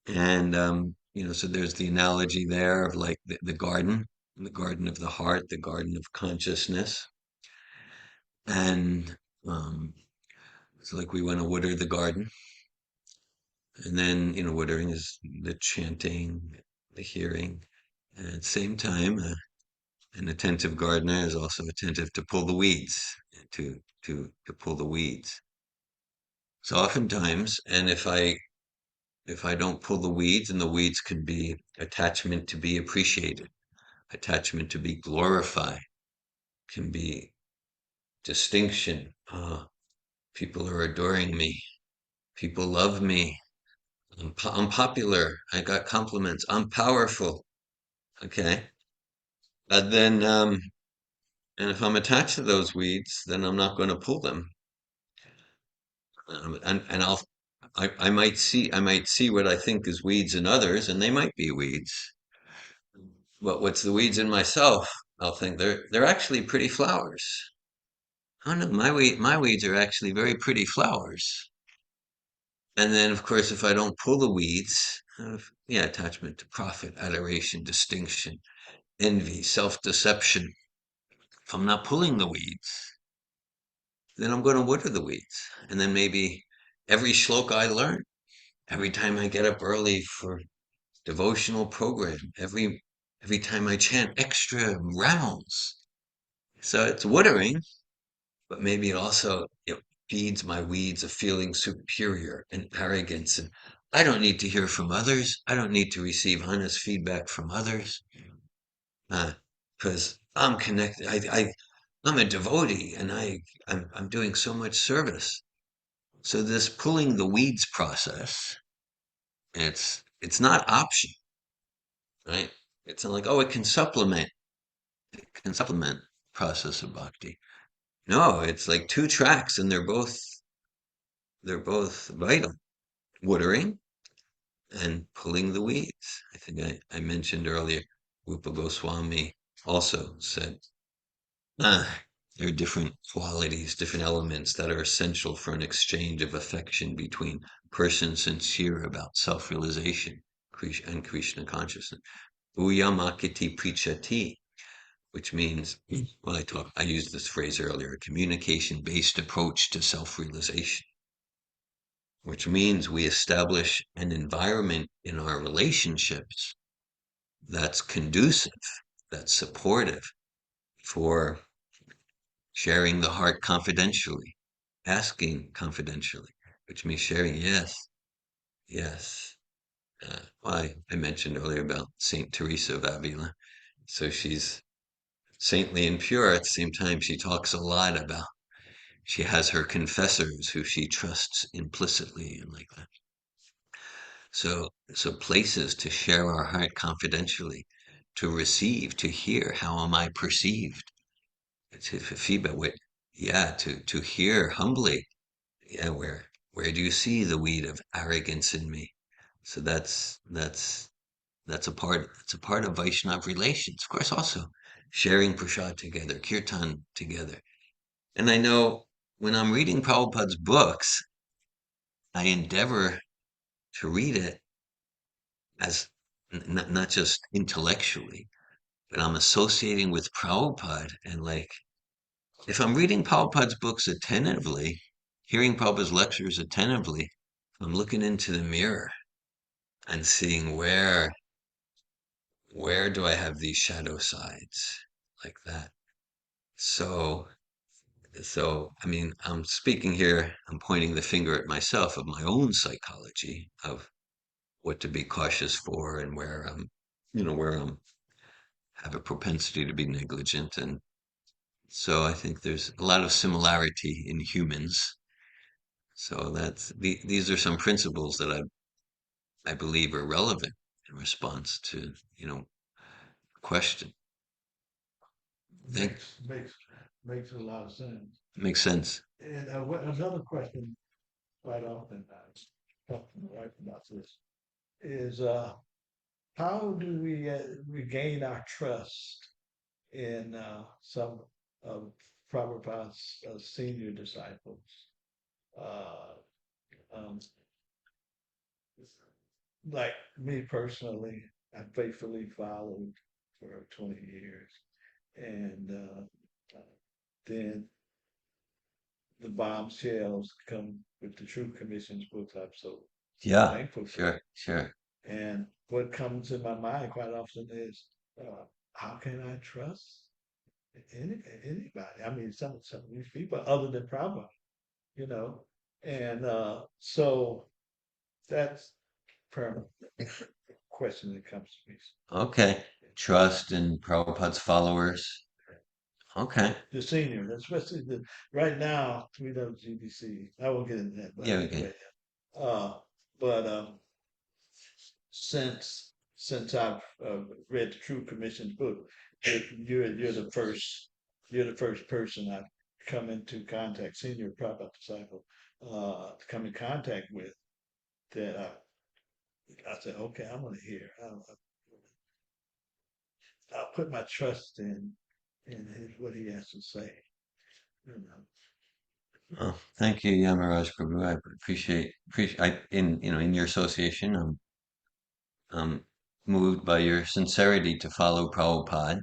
S1: And, so there's the analogy there of like the garden of the heart, the garden of consciousness. And it's like we want to water the garden. And then, watering is the chanting, the hearing. And at the same time, an attentive gardener is also attentive to pull the weeds, to pull the weeds. So oftentimes, and if I don't pull the weeds, and the weeds could be attachment to be appreciated, attachment to be glorified, can be distinction. People are adoring me. People love me. I'm popular. I got compliments. I'm powerful. Okay. Then, and if I'm attached to those weeds, then I'm not going to pull them. And I might see what I think is weeds in others, and they might be weeds. But what's the weeds in myself? I'll think they're actually pretty flowers. Oh no, my weeds are actually very pretty flowers. And then, of course, if I don't pull the weeds, attachment to profit, adoration, distinction, envy, self-deception. If I'm not pulling the weeds, then I'm going to water the weeds. And then maybe every shloka I learn every time I get up early for devotional program, every time I chant extra rounds. So it's watering, but maybe it also feeds my weeds of feeling superior and arrogance. And I don't need to hear from others. I don't need to receive honest feedback from others because I'm connected. I'm a devotee and I'm doing so much service. So this pulling the weeds process, it's not option, right? It's not like, oh, it can supplement process of bhakti. No, it's like two tracks and they're both vital. Watering and pulling the weeds. I think I mentioned earlier, Rupa Goswami also said, there are different qualities, different elements that are essential for an exchange of affection between persons sincere about self-realization and Krishna consciousness. Uyamakiti prichati, which means, well, I used this phrase earlier, a communication-based approach to self-realization, which means we establish an environment in our relationships that's conducive, that's supportive for sharing the heart confidentially, asking confidentially, which means sharing, yes, yes. I mentioned earlier about Saint Teresa of Avila. So she's saintly and pure. At the same time, she talks a lot about, she has her confessors who she trusts implicitly and like that. So places to share our heart confidentially, to receive, to hear, how am I perceived? To feedback with, yeah, to hear humbly, yeah, where do you see the weed of arrogance in me? So that's a part of Vaishnav relations. Of course, also sharing prasad together, kirtan together. And I know when I'm reading Prabhupada's books, I endeavor to read it as not just intellectually, but I'm associating with Prabhupada. And like, if I'm reading Prabhupada's books attentively, hearing Prabhupada's lectures attentively, I'm looking into the mirror and seeing where do I have these shadow sides like that. So, I mean, I'm speaking here, I'm pointing the finger at myself of my own psychology of what to be cautious for and where I'm have a propensity to be negligent. And so I think there's a lot of similarity in humans. So these are some principles that I believe are relevant in response to, question. Think
S2: Makes a lot of sense.
S1: makes sense.
S2: And another question quite often I talk to my wife about this is how do we regain our trust in some of Prabhupada's senior disciples? Uh, um, like me personally, I faithfully followed for 20 years. And then the bombshells come with the True Commission's books. I'm so
S1: Yeah,
S2: thankful for
S1: sure,
S2: it.
S1: sure.
S2: And what comes in my mind quite often is, how can I trust anybody? I mean, some of these people other than Prabhupada, you know. And so that's per question that comes to me.
S1: Okay. Trust in Prabhupada's followers. Okay.
S2: The senior, especially right now, we know GBC. I won't get into that, but
S1: Yeah, we can.
S2: uh, but since I've read the True Commission's book, you're the first person I've come into contact, senior Prabhupada disciple, to come in contact with that I said, okay, I'm gonna hear. I'll put my trust in what he has to say. You know.
S1: Oh, thank you, Yamaraj Prabhu. I appreciate in your association, I'm moved by your sincerity to follow Prabhupada.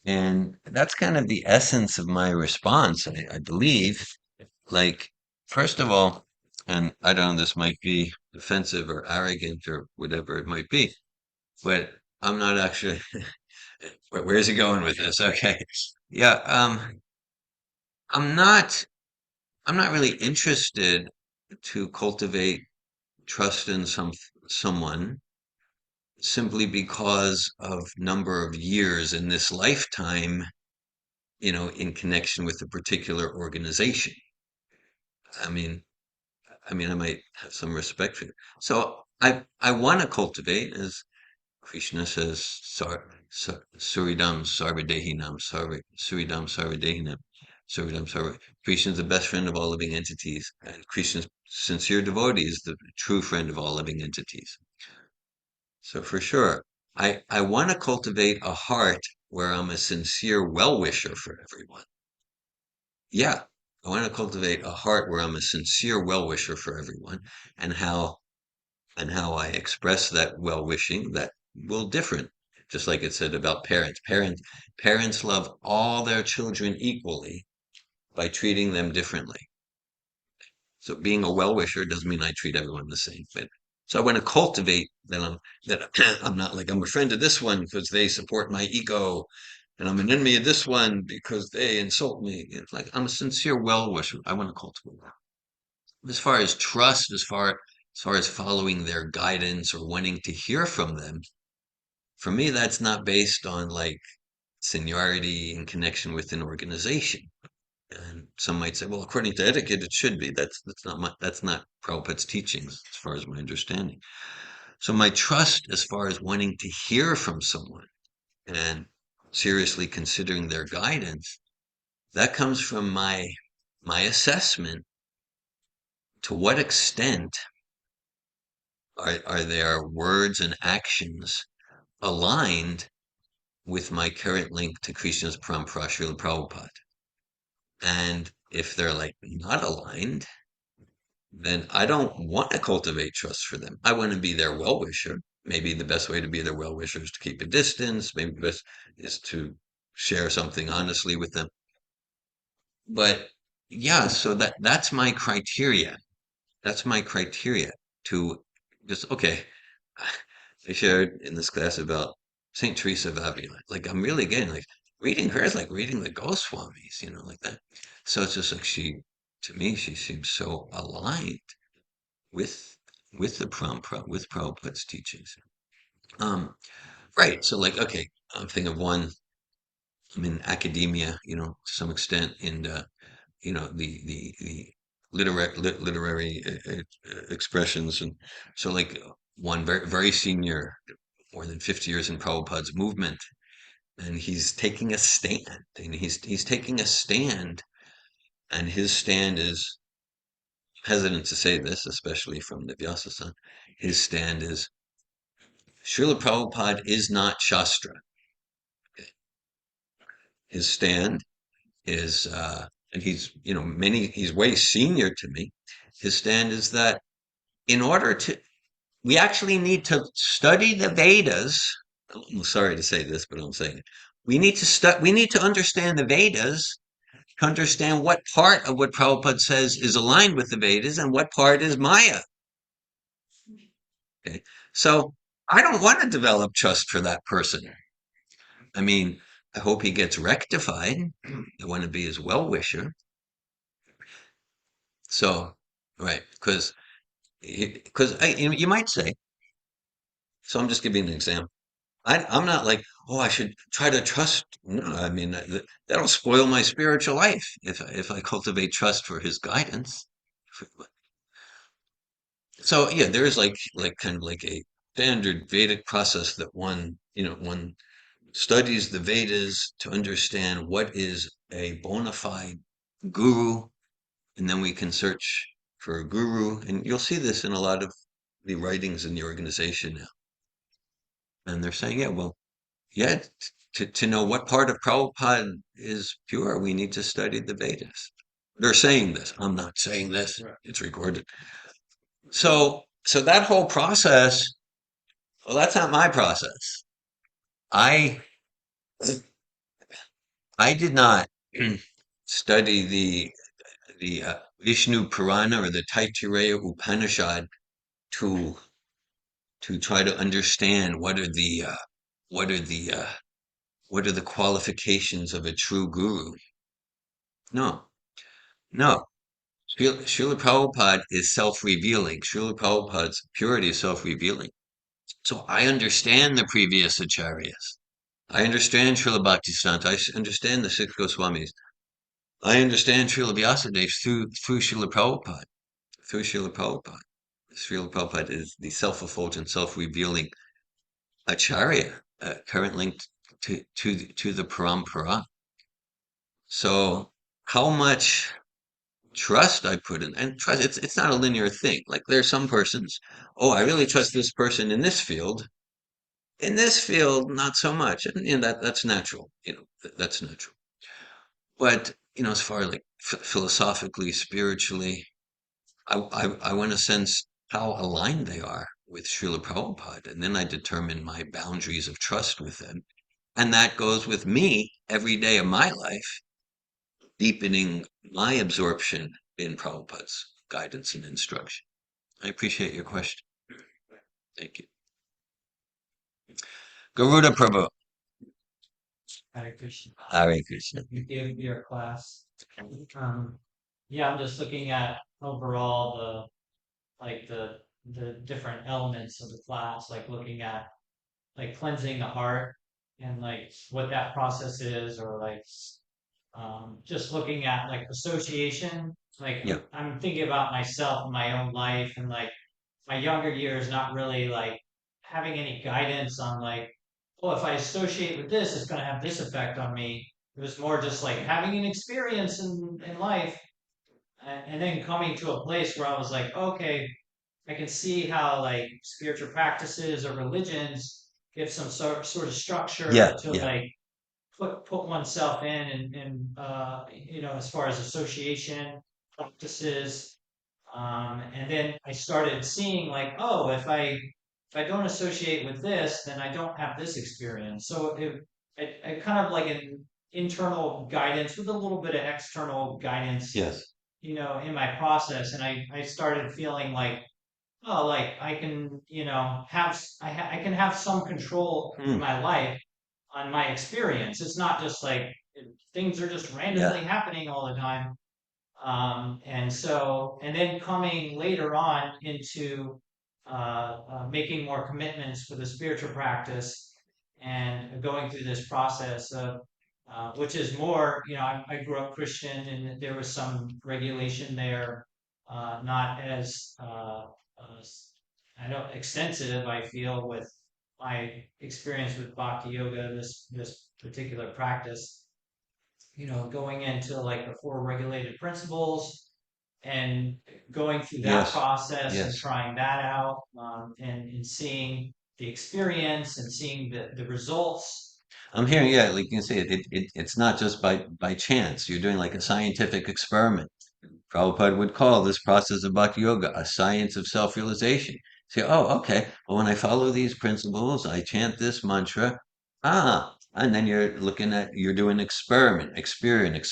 S1: And that's kind of the essence of my response, I believe. Like, first of all, And I don't know, this might be offensive or arrogant or whatever it might be, but I'm not actually, where's he going with this? Okay. Yeah, I'm not, I'm not really interested to cultivate trust in someone simply because of number of years in this lifetime, in connection with a particular organization. I mean, I might have some respect for it. So I want to cultivate, as Krishna says, Suridam Sarvadehinam, Suridam Sarvadehinam, Suridam Sarva. Krishna is the best friend of all living entities, and Krishna's sincere devotee is the true friend of all living entities. So for sure, I want to cultivate a heart where I'm a sincere well-wisher for everyone. Yeah, I want to cultivate a heart where I'm a sincere well-wisher for everyone, and how I express that well-wishing that will different. Just like it said about parents. Parents love all their children equally by treating them differently. So being a well-wisher doesn't mean I treat everyone the same. But so I want to cultivate that I'm not like I'm a friend of this one because they support my ego, and I'm an enemy of this one because they insult me. It's like I'm a sincere well-wisher. I want to cultivate that. As far as trust, as far as following their guidance or wanting to hear from them, for me, that's not based on like seniority in connection with an organization. And some might say, well, according to etiquette, it should be. That's not Prabhupada's teachings, as far as my understanding. So my trust, as far as wanting to hear from someone and seriously considering their guidance, that comes from my assessment to what extent are their words and actions aligned with my current link to Krishna's Parampara Srila Prabhupada. And if they're like not aligned, then I don't want to cultivate trust for them. I want to be their well-wisher. Maybe the best way to be their well-wisher is to keep a distance. Maybe the best is to share something honestly with them. But yeah, so that's my criteria. That's my criteria to just, okay. I shared in this class about Saint Teresa of Avila. Like I'm really getting like reading her is like reading the Goswamis, like that. So it's just like to me, she seems so aligned with the with Prabhupada's teachings. Right. So like, okay, I'm thinking of one. I'm in academia, to some extent, and the literary expressions, and so like one very very senior, more than 50 years in Prabhupada's movement, and he's taking a stand, and he's taking a stand, and his stand is hesitant to say this, especially from the Vyasa. His stand is Srila Prabhupada is not Shastra. His stand is, and he's way senior to me. His stand is that in order to, we actually need to study the Vedas. I'm sorry to say this, but I'm saying it. We need to understand the Vedas to understand what part of what Prabhupada says is aligned with the Vedas and what part is Maya. Okay. So I don't want to develop trust for that person. I mean, I hope he gets rectified. I want to be his well-wisher. So, right, because you might say, so I'm just giving an example. I'm not like, oh, I should try to trust. No, I mean, that'll spoil my spiritual life if I cultivate trust for his guidance. So yeah, there is like kind of like a standard Vedic process that one studies the Vedas to understand what is a bona fide guru, and then we can search for a guru, and you'll see this in a lot of the writings in the organization now. And they're saying, yeah, well, yeah, to know what part of Prabhupada is pure, we need to study the Vedas. They're saying this. I'm not saying this.
S2: Right.
S1: It's recorded. So that whole process, well, that's not my process. I I did not study the Vishnu Purana or the Taittiriya Upanishad to try to understand what are what are the what are the qualifications of a true guru. No, no. Srila Prabhupada is self-revealing. Srila Prabhupada's purity is self-revealing. So I understand the previous acharyas. I understand Srila Bhaktisiddhanta. I understand the six Goswamis. I understand Srila Vyasadeva through Srila Prabhupada. Through Srila Prabhupada. Srila Prabhupada is the self-effulgent, self-revealing acharya, current link to the parampara. So how much trust I put in, and trust, it's not a linear thing. Like there are some persons, oh, I really trust this person in this field. In this field, not so much. And that's natural, that's natural. But, as far as like philosophically, spiritually, I want to sense how aligned they are with Srila Prabhupada. And then I determine my boundaries of trust with them. And that goes with me every day of my life, deepening my absorption in Prabhupada's guidance and instruction. I appreciate your question. Thank you. Garuda Prabhu.
S7: Hare Krishna.
S1: Hare Krishna.
S7: You gave your class. Yeah, I'm just looking at overall the different elements of the class, like looking at like cleansing the heart and like what that process is, or like just looking at like association. Like
S1: Yeah.
S7: I'm thinking about myself in my own life and like my younger years, not really like having any guidance on like, oh, if I associate with this, it's going to have this effect on me. It was more just like having an experience in life, and then coming to a place where I was like, okay, I can see how like spiritual practices or religions give some sort of structure
S1: Yeah,
S7: to
S1: yeah.
S7: like put oneself in, and as far as association practices. And then I started seeing like, oh, if I don't associate with this, then I don't have this experience. So I kind of like an internal guidance with a little bit of external guidance,
S1: Yes.
S7: in my process. And I started feeling like, oh, like I can, I can have some control in
S1: Hmm.
S7: my life on my experience. It's not just like things are just randomly happening all the time. And then coming later on into making more commitments for the spiritual practice and going through this process of, which is more, I grew up Christian and there was some regulation there, not as, I know, extensive, I feel, with my experience with Bhakti Yoga, this particular practice, going into like the four regulated principles and going through that
S1: Yes.
S7: process and
S1: Yes.
S7: trying that out, and seeing the experience and seeing the results.
S1: I'm hearing, yeah, like you can say it's not just by chance. You're doing like a scientific experiment. Prabhupada would call this process of bhakti yoga a science of self-realization. Say, oh, okay. Well, when I follow these principles, I chant this mantra. And then you're doing experiment, experience,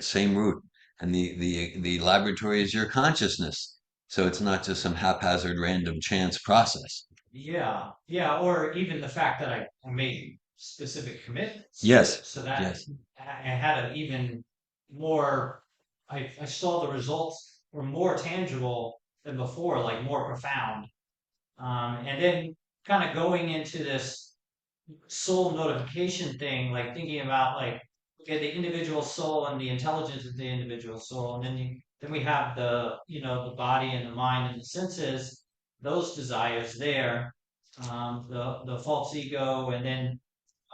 S1: same root. And the laboratory is your consciousness. So it's not just some haphazard random chance process.
S7: Yeah, or even the fact that I made specific commitments.
S1: Yes.
S7: So that
S1: Yes.
S7: I had an even more, I saw the results were more tangible than before, like more profound. And then kind of going into this soul notification thing, like thinking about like, okay, the individual soul and the intelligence of the individual soul, and then we have the body and the mind and the senses, those desires there, the false ego, and then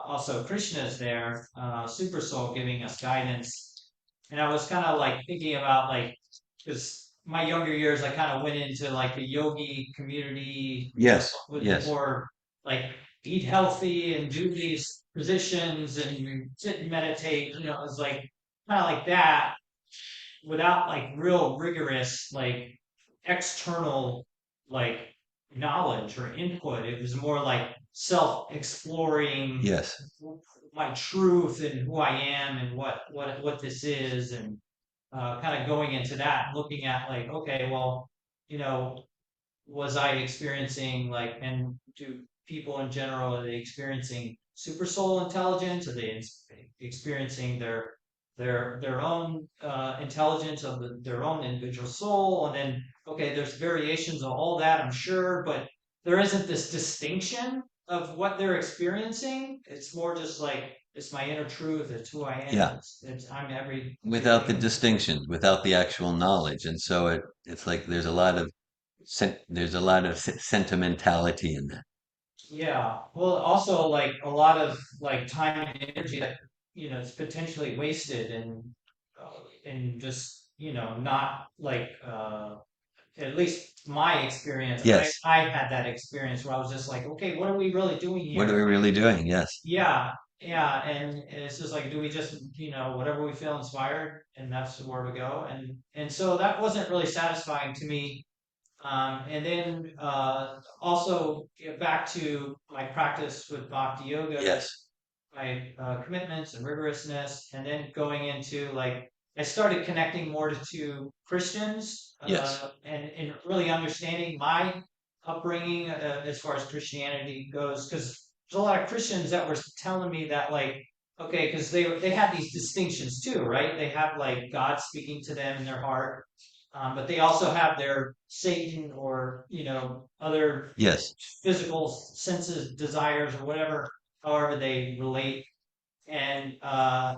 S7: also Krishna is there, super soul giving us guidance. And I was kind of like thinking about like, because my younger years, I kind of went into like the yogi community,
S1: Yes.
S7: with
S1: Yes.
S7: more like eat healthy and do these positions and sit and meditate. It was like kind of like that, without like real rigorous like external like knowledge or input. It was more like self-exploring
S1: Yes.
S7: my truth and who I am and what this is, and kind of going into that, looking at like, okay, well, you know, was I experiencing like, and do people in general, are they experiencing super soul intelligence? Are they experiencing their own intelligence of their own individual soul? And then, okay, there's variations of all that, I'm sure, but there isn't this distinction of what they're experiencing. It's more just like, it's my inner truth. It's who I am.
S1: Yeah.
S7: I'm
S1: Without the
S7: everything.
S1: distinctions, without the actual knowledge, and so it's like there's a lot of sentimentality in that.
S7: Yeah. Well, also like a lot of like time and energy that is potentially wasted and just not like at least my experience. I
S1: Yes.
S7: I had that experience where I was just like, okay, what are we really doing
S1: What are
S7: here?
S1: we really doing? Yes.
S7: Yeah. Yeah, and it's just like, do we just, whatever we feel inspired, and that's where we go, and so that wasn't really satisfying to me. And then also get back to my practice with Bhakti Yoga,
S1: Yes.
S7: my commitments and rigorousness, and then going into like I started connecting more to Christians
S1: Yes.
S7: and really understanding my upbringing as far as Christianity goes, because there's a lot of Christians that were telling me that like okay, because they had these distinctions too, right? They have like God speaking to them in their heart, but they also have their Satan or other
S1: Yes.
S7: physical senses, desires, or whatever, however they relate. And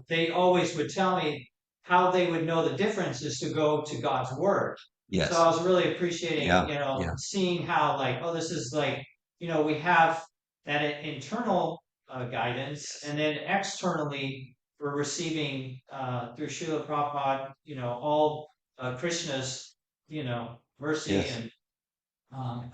S7: they always would tell me how they would know the difference is to go to God's word. So I
S1: Yes.
S7: was really appreciating,
S1: Yeah. Yeah.
S7: seeing how like, oh, this is like, we have that internal guidance, and then externally we're receiving through Srila Prabhupada, all Krishna's, mercy
S1: Yes.
S7: and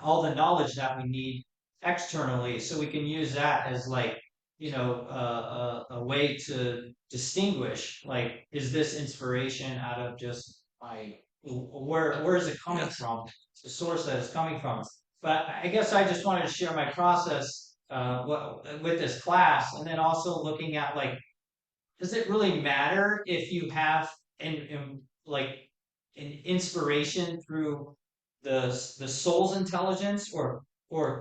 S7: all the knowledge that we need externally, so we can use that as like a way to distinguish like, is this inspiration out of just my where is it coming
S1: Yes.
S7: from, the source that it's coming from. But I guess I just wanted to share my process with this class, and then also looking at like, does it really matter if you have like an inspiration through the soul's intelligence, or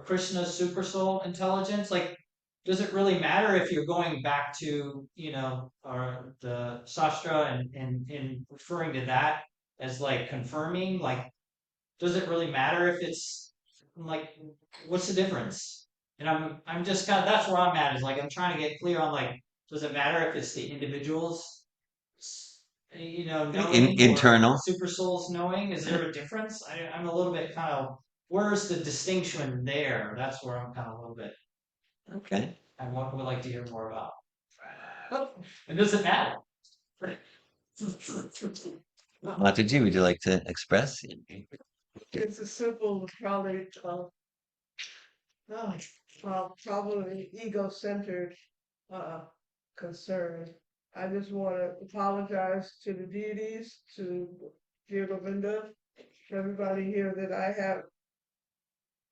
S7: Krishna's super soul intelligence? Like, does it really matter if you're going back to or the sastra and referring to that as like confirming? Like, does it really matter if it's like, what's the difference? And I'm just kind of, that's where I'm at, is like I'm trying to get clear on like, does it matter if it's the individuals knowing, or
S1: Internal.
S7: super souls knowing? Is there a difference? I'm a little bit kind of, where's the distinction there? That's where I'm kind of a little bit,
S1: Okay.
S7: I would like to hear more about. And does it matter?
S1: Mataji, would you like to express?
S5: It's a simple, probably, oh, probably ego-centered uh, concern. I just want to apologize to the deities, to dear Govinda, to everybody here, that I have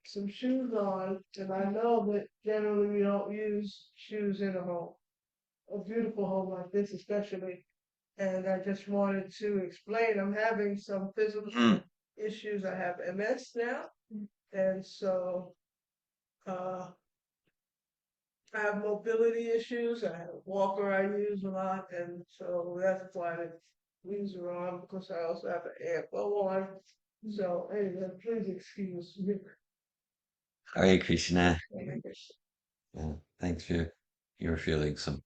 S5: some shoes on, and I know that generally we don't use shoes in a home, a beautiful home like this especially. And I just wanted to explain, I'm having some physical
S1: Mm.
S5: issues. I have MS now, and so uh, I have mobility issues. I have a walker I use a lot, and so that's why the wheels are on, because I also have an airflow on. So anyway, please excuse me.
S1: Hare Krishna. Yeah, thanks for your feeling some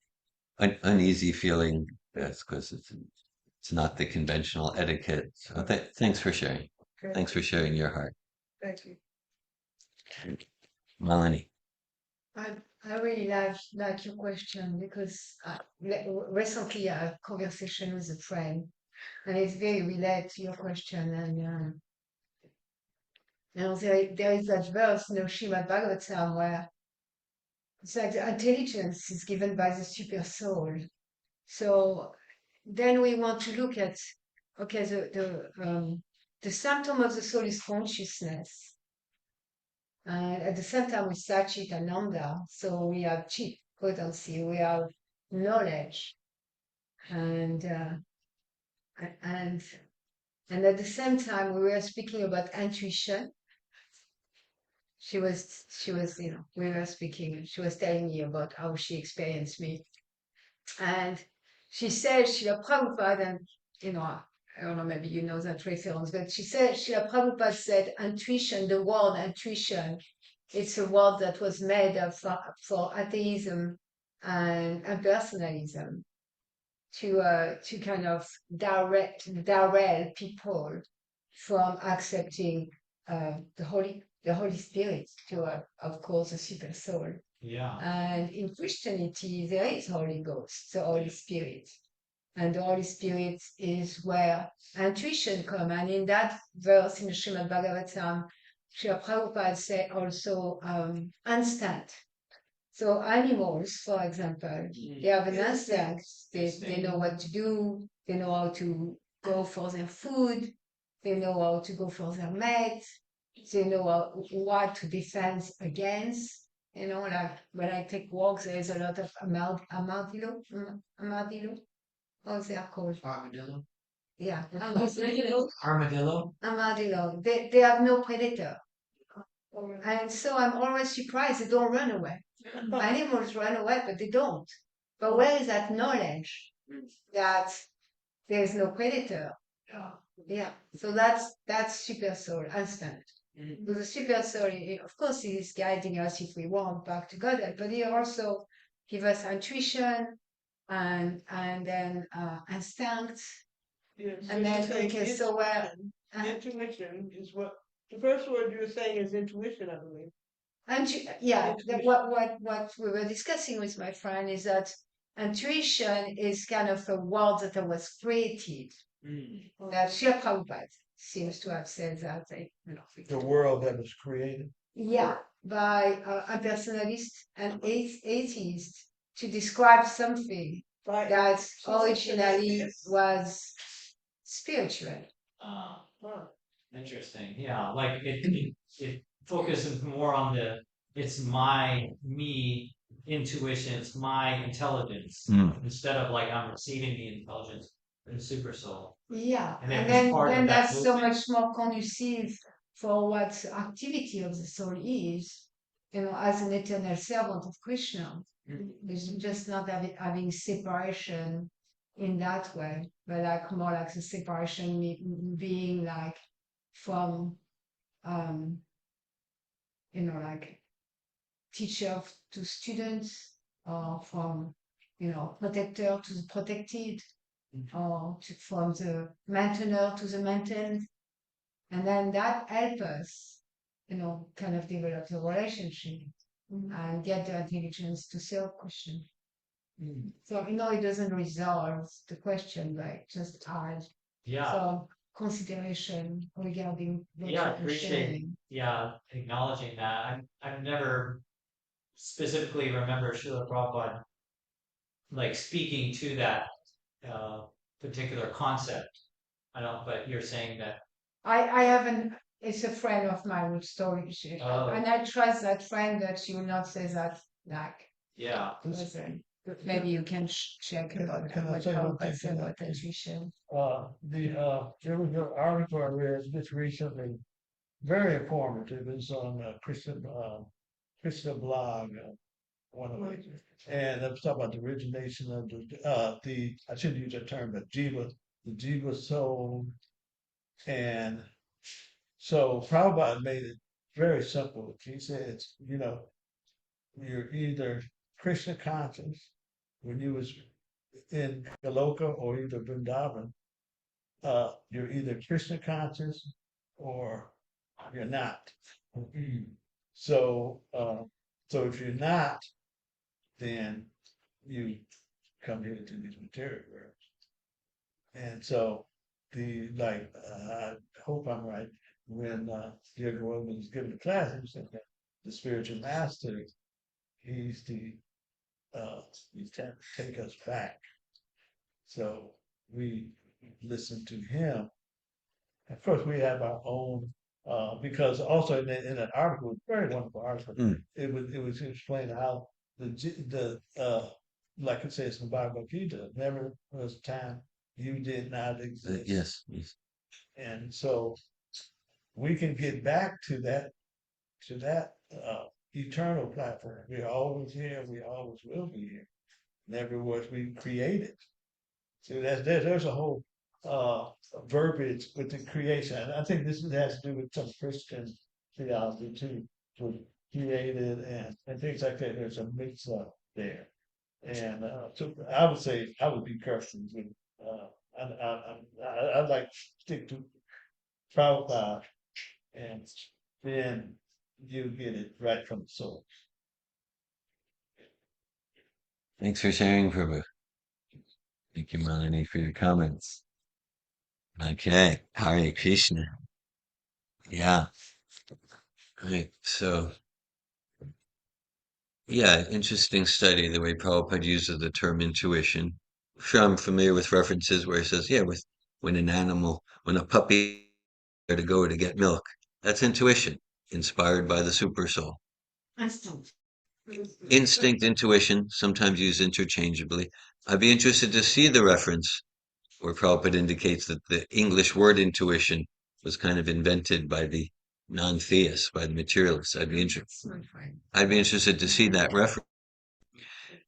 S1: uneasy feeling. That's because it's not the conventional etiquette. So thanks for sharing.
S5: Okay,
S1: Thanks for sharing your heart,
S5: thank you.
S1: Malini.
S3: I, I really like your question, because recently I had a conversation with a friend, and it's very related to your question. And there is that verse, Srimad Bhagavatam, where it's like the intelligence is given by the super soul. So then we want to look at, okay, the symptom of the soul is consciousness. And at the same time, we Sachit and Nanda. So we have Chit, potency, we have knowledge. And and and at the same time we were speaking about intuition. She was, we were speaking. She was telling me about how she experienced me, and she said Srila Prabhupada, and I don't know, maybe you know that reference, but she said Srila Prabhupada said intuition, the word intuition, it's a word that was made up for atheism and impersonalism to kind of derail people from accepting the Holy Spirit to of course the super soul.
S7: Yeah.
S3: And in Christianity there is Holy Ghost, the Holy Spirit. And the Holy Spirit is where intuition comes. And in that verse in the Srimad Bhagavatam, Srila Prabhupada said also instinct. So animals, for example, they have an instinct. They know what to do. They know how to go for their food. They know how to go for their mate. They know what to defend against. Like when I take walks, there's a lot of armadillo. How's that called?
S7: Armadillo.
S3: Yeah, armadillo.
S7: Armadillo.
S3: Armadillo. They have no predator. And so I'm always surprised they don't run away. Animals run away, but they don't. But where is that knowledge that there's no predator? Yeah. So that's super soul instinct. Because the super soul, of course, he is guiding us if we want back to God, but he also gives us intuition and then instinct.
S5: Yes,
S3: And
S5: so
S3: then
S5: you're saying
S3: okay, so where
S5: intuition is what the first word you were saying is intuition, I believe.
S3: yeah,
S5: Intuition.
S3: what we were discussing with my friend is that intuition is kind of a word that was created. That Srila Prabhupada seems to have said that.
S2: The world that was created.
S3: Yeah, by a personalist and atheist to describe something
S5: Right.
S3: that
S5: So
S3: originally
S5: it's-
S3: was spiritual.
S5: Huh.
S7: Interesting. Yeah, like it focuses more on it's my me intuition, it's my intelligence instead of like I'm receiving the intelligence from the super soul.
S3: Yeah,
S7: And
S3: and
S7: it was part
S3: then
S7: of that
S3: that's so
S7: movement.
S3: much more conducive for what activity of the soul is, as an eternal servant of Krishna. It's just not having separation in that way, but like more like the separation being like from, um, like teacher to students, or from, protector to the protected, or from the maintainer to the maintained. And then that helps us, kind of develop the relationship and get the intelligence to solve question. So, it doesn't resolve the question, like just add
S7: Yeah.
S3: some consideration regarding what
S7: Yeah, I
S3: you're
S7: appreciate
S3: sharing.
S7: acknowledging that. I've never specifically remember Srila Prabhupada like speaking to that uh, particular concept. I don't, but you're saying that.
S3: I haven't. It's a friend of mine with story,
S7: Oh.
S3: and I trust that friend that she will not say that like.
S7: Yeah.
S3: Listen, maybe you can check about
S2: Can I
S3: what
S2: say one
S3: Prabhupada
S2: thing?
S3: said about intuition.
S2: There was an article I read just recently, very informative. It's on Krishna blog, one of them, and it was talking about the origination of the I shouldn't use that term, but the Jiva soul, and so Prabhupada made it very simple. He said, you're either Krishna conscious when you was in Goloka or either Vrindavan, you're either Krishna conscious or you're not. So, so if you're not, then you come here to these material worlds. And so I hope I'm right. When Dear Govinda was giving the class, he said that the spiritual master, he's he's trying to take us back. So we listen to him. Of course, we have our own, because also in that article, very wonderful article, it was explained how the like it says in the Bhagavad Gita, never was a time you did not exist.
S1: Yes, yes.
S2: And so we can get back to that eternal platform. We're always here, we always will be here. Never was we created. So there's a whole verbiage with the creation. And I think this has to do with some Christian theology too, with created and things like that. There's a mix up there. And so I would say I would be careful with I'd like to stick to Prabhupada, and then you get it right from the source.
S1: Thanks for sharing, Prabhu. Thank you, Melanie, for your comments. Okay, Hare Krishna. Yeah, right. So, yeah, interesting study the way Prabhupada uses the term intuition. Sure, I'm familiar with references where he says, yeah, when a puppy to go to get milk, that's intuition, inspired by the super soul. Instinct, intuition, sometimes used interchangeably. I'd be interested to see the reference where Prabhupada indicates that the English word intuition was kind of invented by the non-theists, by the materialists. I'd be interested to see that reference.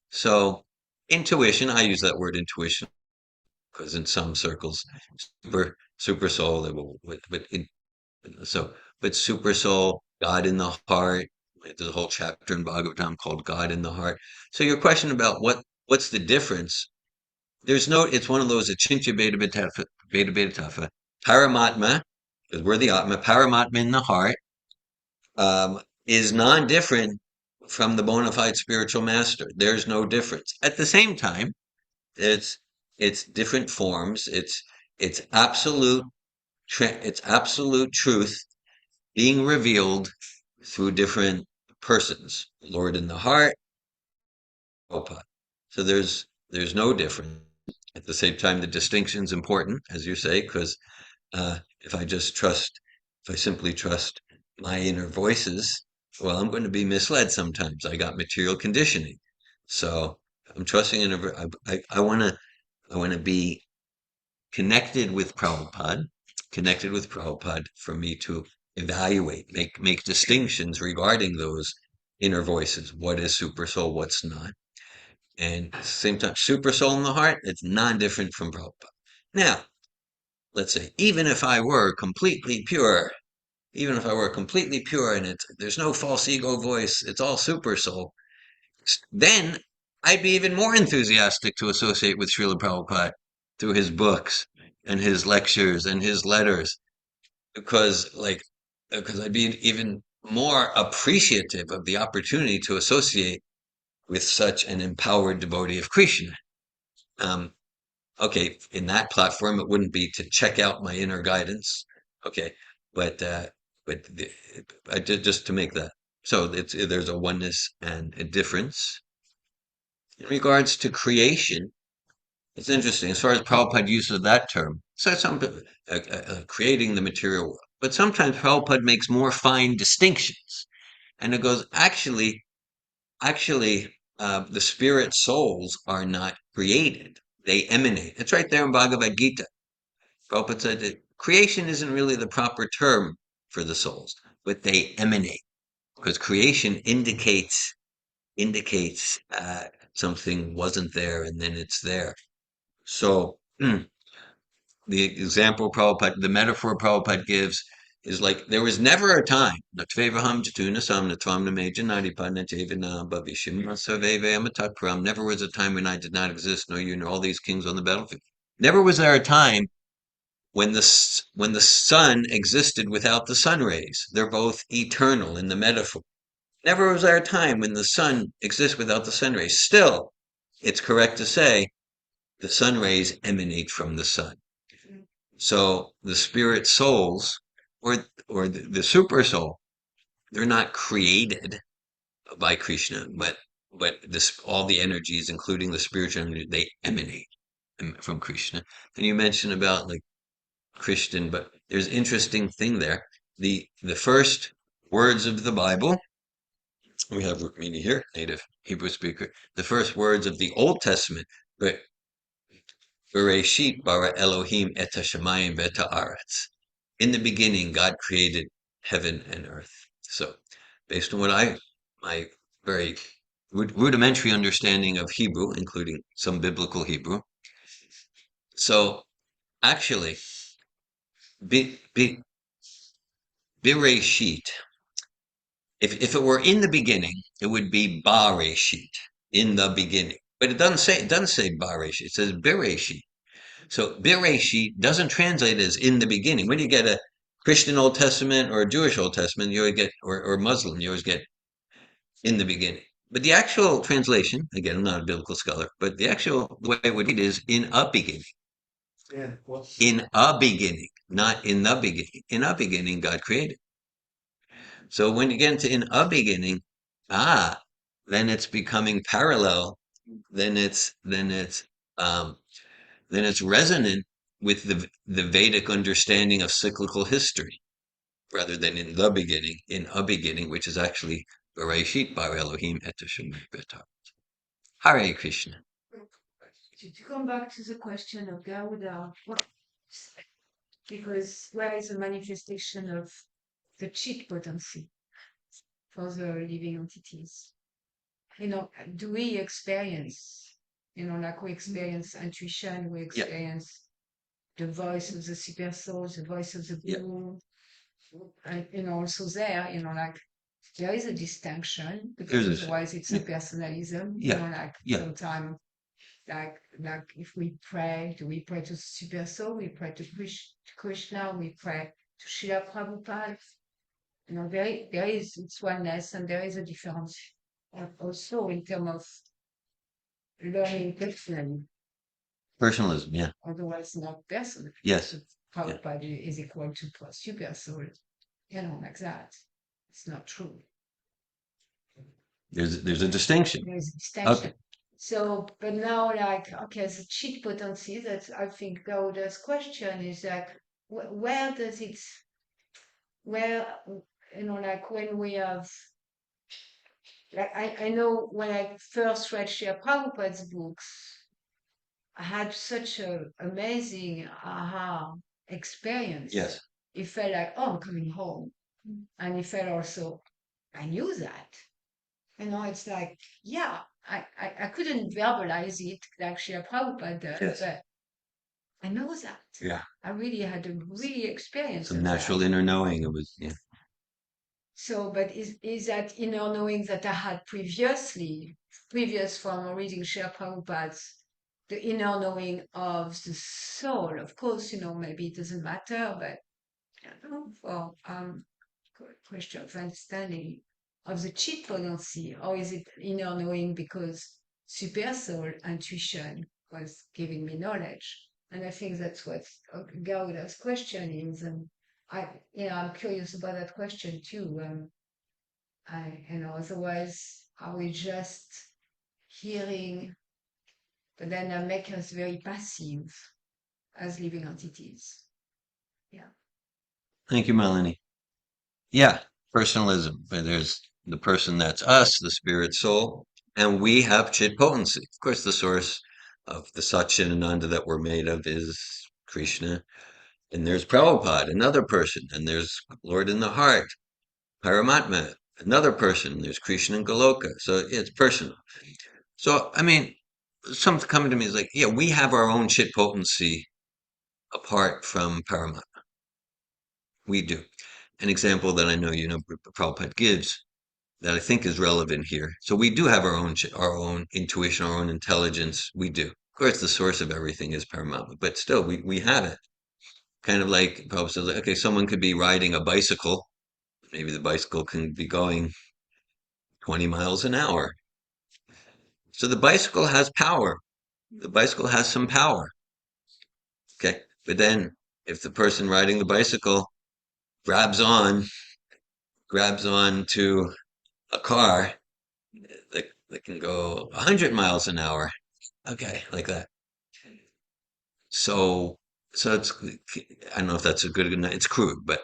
S1: So, intuition, I use that word intuition because in some circles, super soul, but super soul, God in the heart. There's a whole chapter in Bhagavatam called God in the Heart. So your question about what's the difference? It's one of those achincha beta tafa. Paramatma, because we're the Atma, Paramatma in the heart, is non-different from the bona fide spiritual master. There's no difference. At the same time, it's different forms. It's absolute truth being revealed through different persons. Lord in the heart, Prabhupada. So there's no difference. At the same time, the distinction is important, as you say, because if I simply trust my inner voices, well, I'm going to be misled sometimes. I got material conditioning, so I'm trusting I want to be connected with Prabhupada for me to evaluate, make distinctions regarding those inner voices. What is super soul? What's not? And at the same time, super soul in the heart, it's non-different from Prabhupada. Now, let's say, even if I were completely pure, and there's no false ego voice, it's all super soul, then I'd be even more enthusiastic to associate with Srila Prabhupada through his books and his lectures and his letters, because I'd be even more appreciative of the opportunity to associate with such an empowered devotee of Krishna. Okay, in that platform, it wouldn't be to check out my inner guidance. Okay, but I did just to make that. So there's a oneness and a difference. In regards to creation, it's interesting as far as Prabhupada uses that term. So creating the material world, but sometimes Prabhupada makes more fine distinctions, and it goes actually, the spirit souls are not created; they emanate. It's right there in Bhagavad Gita. Prabhupada said that creation isn't really the proper term for the souls, but they emanate because creation indicates something wasn't there and then it's there. So the example Prabhupada, the metaphor Prabhupada gives is like there was never a time. Never was a time when I did not exist, nor you, nor all these kings on the battlefield. Never was there a time when the sun existed without the sun rays. They're both eternal in the metaphor. Never was there a time when the sun exists without the sun rays. Still, it's correct to say the sun rays emanate from the sun. So the spirit souls or the super soul, they're not created by Krishna, but all the energies, including the spiritual energy, they emanate from Krishna. Then you mentioned about like Christian, but there's an interesting thing there. The first words of the Bible, we have Rukmini here, native Hebrew speaker. The first words of the Old Testament, but Bereshit bara Elohim et hashamayim v'et haaretz. In the beginning, God created heaven and earth. So, based on my very rudimentary understanding of Hebrew, including some biblical Hebrew. So, actually, Bereshit, if it were in the beginning, it would be Bareshit, in the beginning. But it doesn't say Bareshit, it says Bereshit. So Bereshit doesn't translate as in the beginning. When you get a Christian Old Testament or a Jewish Old Testament, you always get, or Muslim, you always get in the beginning. But the actual translation, again, I'm not a biblical scholar, but the way it would read is in a beginning.
S2: Yeah.
S1: In a beginning, not in the beginning. In a beginning, God created. So when you get into in a beginning, then it's becoming parallel. Then it's um, resonant with the Vedic understanding of cyclical history, rather than in the beginning, in a beginning, which is actually Bereshit bar Elohim et Hashemayim v'et. Hare Krishna.
S3: To come back to the question of Gauda, because where is the manifestation of the cheat potency for the living entities? Do we experience, like we experience intuition, we experience the voice of the super soul, the voice of the guru, and also there, like there is a distinction because otherwise it's a personalism. Sometimes, like if we pray, do we pray to super soul? We pray to Krishna. We pray to Srila Prabhupada. There is it's oneness, and there is a difference. Also in terms of learning personally.
S1: Personalism, yeah.
S3: Otherwise, not personal.
S1: Yes.
S3: Prabhupada is equal to super soul. Like that. It's not true.
S1: There's a distinction.
S3: There's a distinction.
S1: Okay.
S3: So, but now, the cheat potency, that I think Gauda's question is where does it, when we have, I know when I first read Srila Prabhupada's books, I had such an amazing aha experience.
S1: Yes.
S3: It felt like, oh, I'm coming home. And it felt also, I knew that. It's like, yeah, I couldn't verbalize it like Srila Prabhupada does, but I know that.
S1: Yeah.
S3: I really had a really experience.
S1: Some natural inner knowing. It was, yeah.
S3: So, but is that inner knowing that I had previous from reading Srila Prabhupada's, the inner knowing of the soul? Of course, maybe it doesn't matter, but for question of understanding of the cheat potency, or is it inner knowing because super soul intuition was giving me knowledge? And I think that's what Gauda's question is, and I'm curious about that question too. Otherwise, are we just hearing, but then that make us very passive as living entities? Yeah.
S1: Thank you, Melanie. Yeah, personalism. But there's the person that's us, the spirit soul, and we have chit potency. Of course, the source of the Satchitananda that we're made of is Krishna. And there's Prabhupada, another person. And there's Lord in the heart, Paramatma, another person. There's Krishna and Goloka. So it's personal. So, I mean, something coming to me is like, yeah, we have our own chit potency apart from Paramatma. We do. An example that I know Prabhupada gives that I think is relevant here. So we do have our own intuition, our own intelligence. We do. Of course, the source of everything is Paramatma, but still, we have it. Kind of like Prabhupada says, okay, someone could be riding a bicycle. Maybe the bicycle can be going 20 miles an hour. So the bicycle has power. The bicycle has some power. Okay. But then if the person riding the bicycle grabs on to a car that can go 100 miles an hour. Okay, like that. So it's, I don't know if that's a good, it's crude, but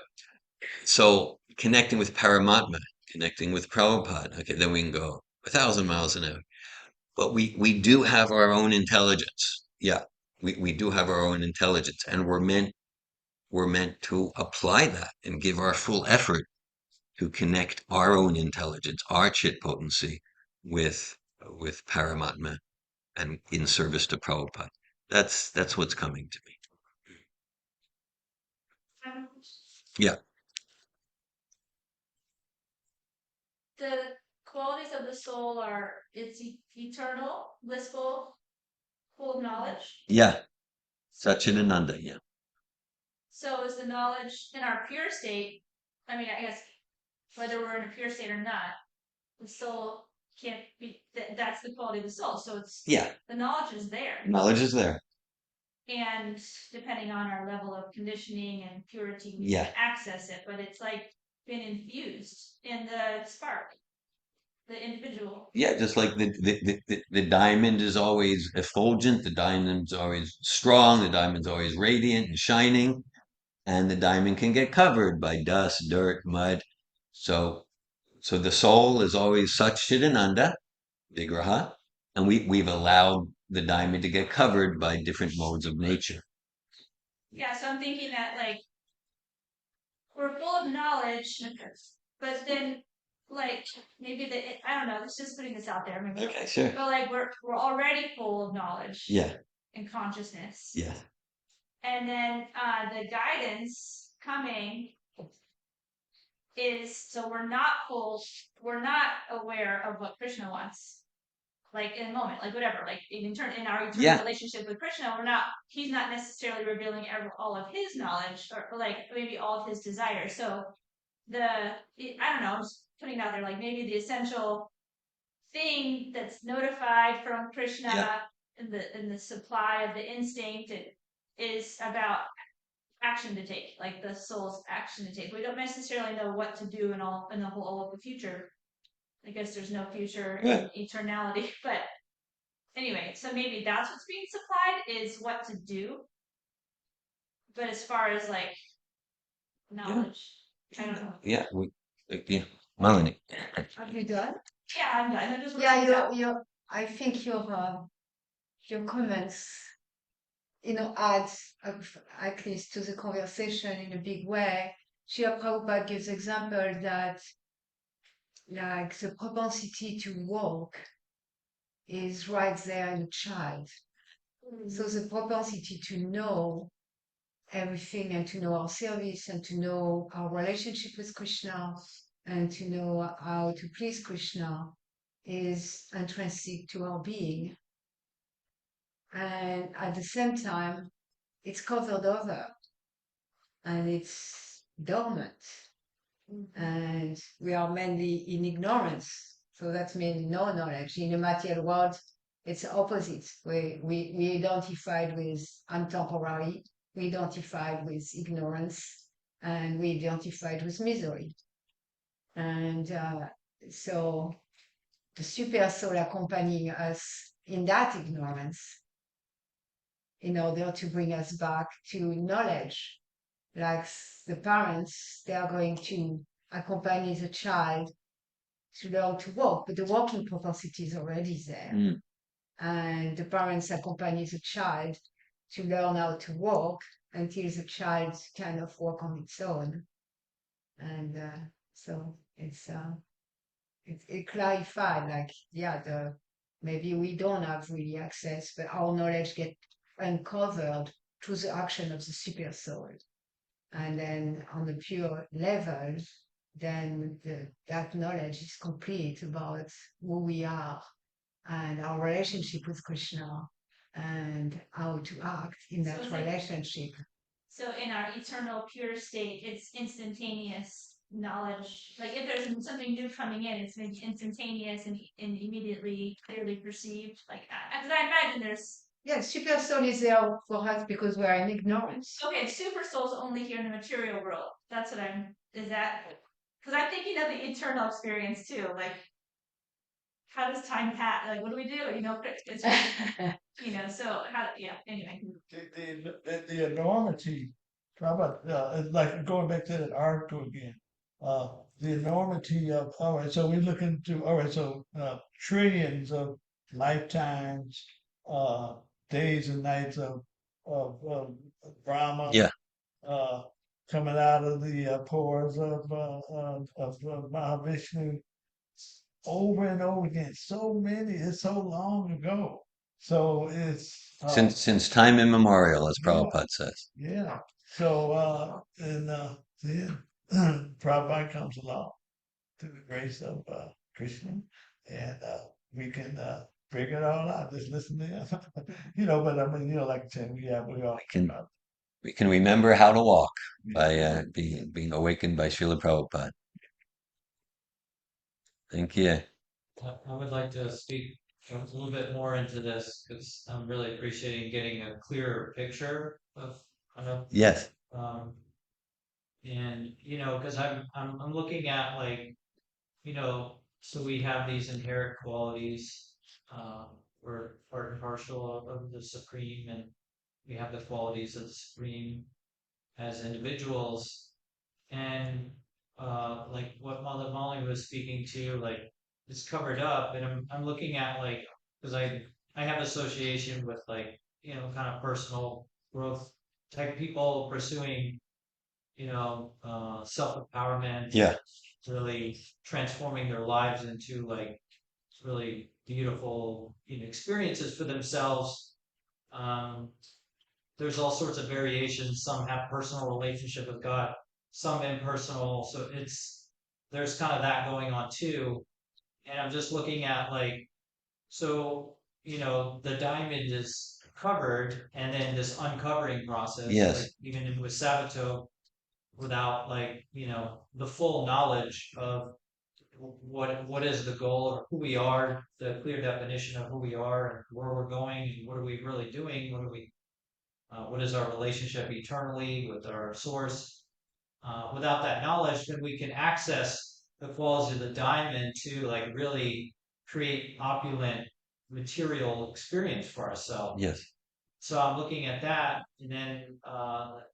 S1: so connecting with Paramatma, connecting with Prabhupada, okay, then we can go 1,000 miles an hour. But we do have our own intelligence. Yeah, we do have our own intelligence, and we're meant to apply that and give our full effort to connect our own intelligence, our chit potency, with Paramatma and in service to Prabhupada. That's what's coming to me.
S6: Um,
S1: Yeah.
S6: the qualities of the soul are it's eternal, blissful, full of knowledge.
S1: Yeah. Satchidananda, yeah.
S6: So is the knowledge in our pure state? I mean, I guess whether we're in a pure state or not, the soul can't be. That's the quality of the soul. So it's
S1: Yeah.
S6: the knowledge is there,
S1: Knowledge is there.
S6: and depending on our level of conditioning and purity, we
S1: Yeah.
S6: can access it. But it's like been infused in the spark, the individual.
S1: Yeah, just like the diamond is always effulgent, the diamond's always strong, the diamond's always radiant and shining, and the diamond can get covered by dust, dirt, mud. So the soul is always Satchidananda, Vigraha, and we've allowed the diamond to get covered by different modes of nature.
S6: Yeah, so I'm thinking that like we're full of knowledge, but then like maybe I don't know, it's just putting this out there, maybe.
S1: Okay, sure.
S6: But like we're already full of knowledge.
S1: Yeah.
S6: And consciousness.
S1: Yeah.
S6: And then the guidance coming is so we're not aware of what Krishna wants. Like in a moment, like whatever, like in our eternal relationship with Krishna, he's not necessarily revealing all of his knowledge or like maybe all of his desires. So I don't know, I'm just putting it out there, like maybe the essential thing that's notified from Krishna in the supply of the instinct is about action to take, like the soul's action to take. We don't necessarily know what to do in the whole of the future. I guess there's no future in eternality, but anyway, so maybe that's what's being supplied is what to do. But as far as like knowledge, I don't know.
S1: Yeah, Melanie.
S3: Have you done?
S6: Yeah, I'm done. I'm just
S3: Yeah, I think your comments, add at least to the conversation in a big way. Srila Prabhupada gives example that like the propensity to walk is right there in a child. So the propensity to know everything and to know our service and to know our relationship with Krishna and to know how to please Krishna is intrinsic to our being. And at the same time, it's covered over and it's dormant. And we are mainly in ignorance. So that means no knowledge. In the material world, it's the opposite. We identified with untemporary, we identified with ignorance, and we identified with misery. And so the super soul accompanying us in that ignorance in order to bring us back to knowledge. Like the parents, they are going to accompany the child to learn to walk, but the walking propensity is already there.
S1: Mm.
S3: And the parents accompany the child to learn how to walk until the child kind of walk on its own. And so it clarified, like, maybe we don't have really access, but our knowledge get uncovered through the action of the super soul. And then on the pure level, then that knowledge is complete about who we are and our relationship with Krishna and how to act in
S6: So
S3: that
S6: it's like-
S3: relationship.
S6: So in our eternal pure state, it's instantaneous knowledge. Like if there's something new coming in, it's maybe instantaneous and immediately clearly perceived. Like because I imagine there's
S3: Yeah, super soul is there for us because we are in ignorance.
S6: okay, super soul's only here in the material world. That's what is that because I'm thinking of the eternal experience too. Like how does time pass? Like what do we do? It's so anyway.
S2: The enormity, how about like going back to that article again? The enormity of all right, so we look into all right, so trillions of lifetimes, days and nights of of Brahma,
S1: Yeah.
S2: uh, coming out of the pores of Mahavishnu over and over again. So many, it's so long ago. So it's
S1: Since time immemorial, as
S2: yeah,
S1: Prabhupada says.
S2: yeah. So and then Prabhupada comes along through the grace of Krishna, and we can figure it all out. Just listen to him, But I mean, like I said, we all
S1: Can we can remember how to walk by being awakened by Srila Prabhupada. Thank you.
S7: I would like to speak a little bit more into this because I'm really appreciating getting a clearer picture of kind of
S1: Yes.
S7: um, and because I'm looking at like so we have these inherent qualities. We're part and parcel of the supreme, and we have the qualities of the supreme as individuals. And like what Mother Molly was speaking to, like it's covered up, and I'm looking at like because I have association with like kind of personal growth type people pursuing self-empowerment,
S1: Yeah.
S7: really transforming their lives into like really beautiful experiences for themselves. Um, there's all sorts of variations. Some have personal relationship with God, some impersonal. So there's kind of that going on too. And I'm just looking at like, so, the diamond is covered and then this uncovering process, like
S1: Yes.
S7: even with Sabato, without like, the full knowledge of what is the goal or who we are, the clear definition of who we are and where we're going and what are we really doing, what is our relationship eternally with our source. Without that knowledge, then we can access the qualities of the diamond to like really create opulent material experience for ourselves.
S1: Yes.
S7: So I'm looking at that, and then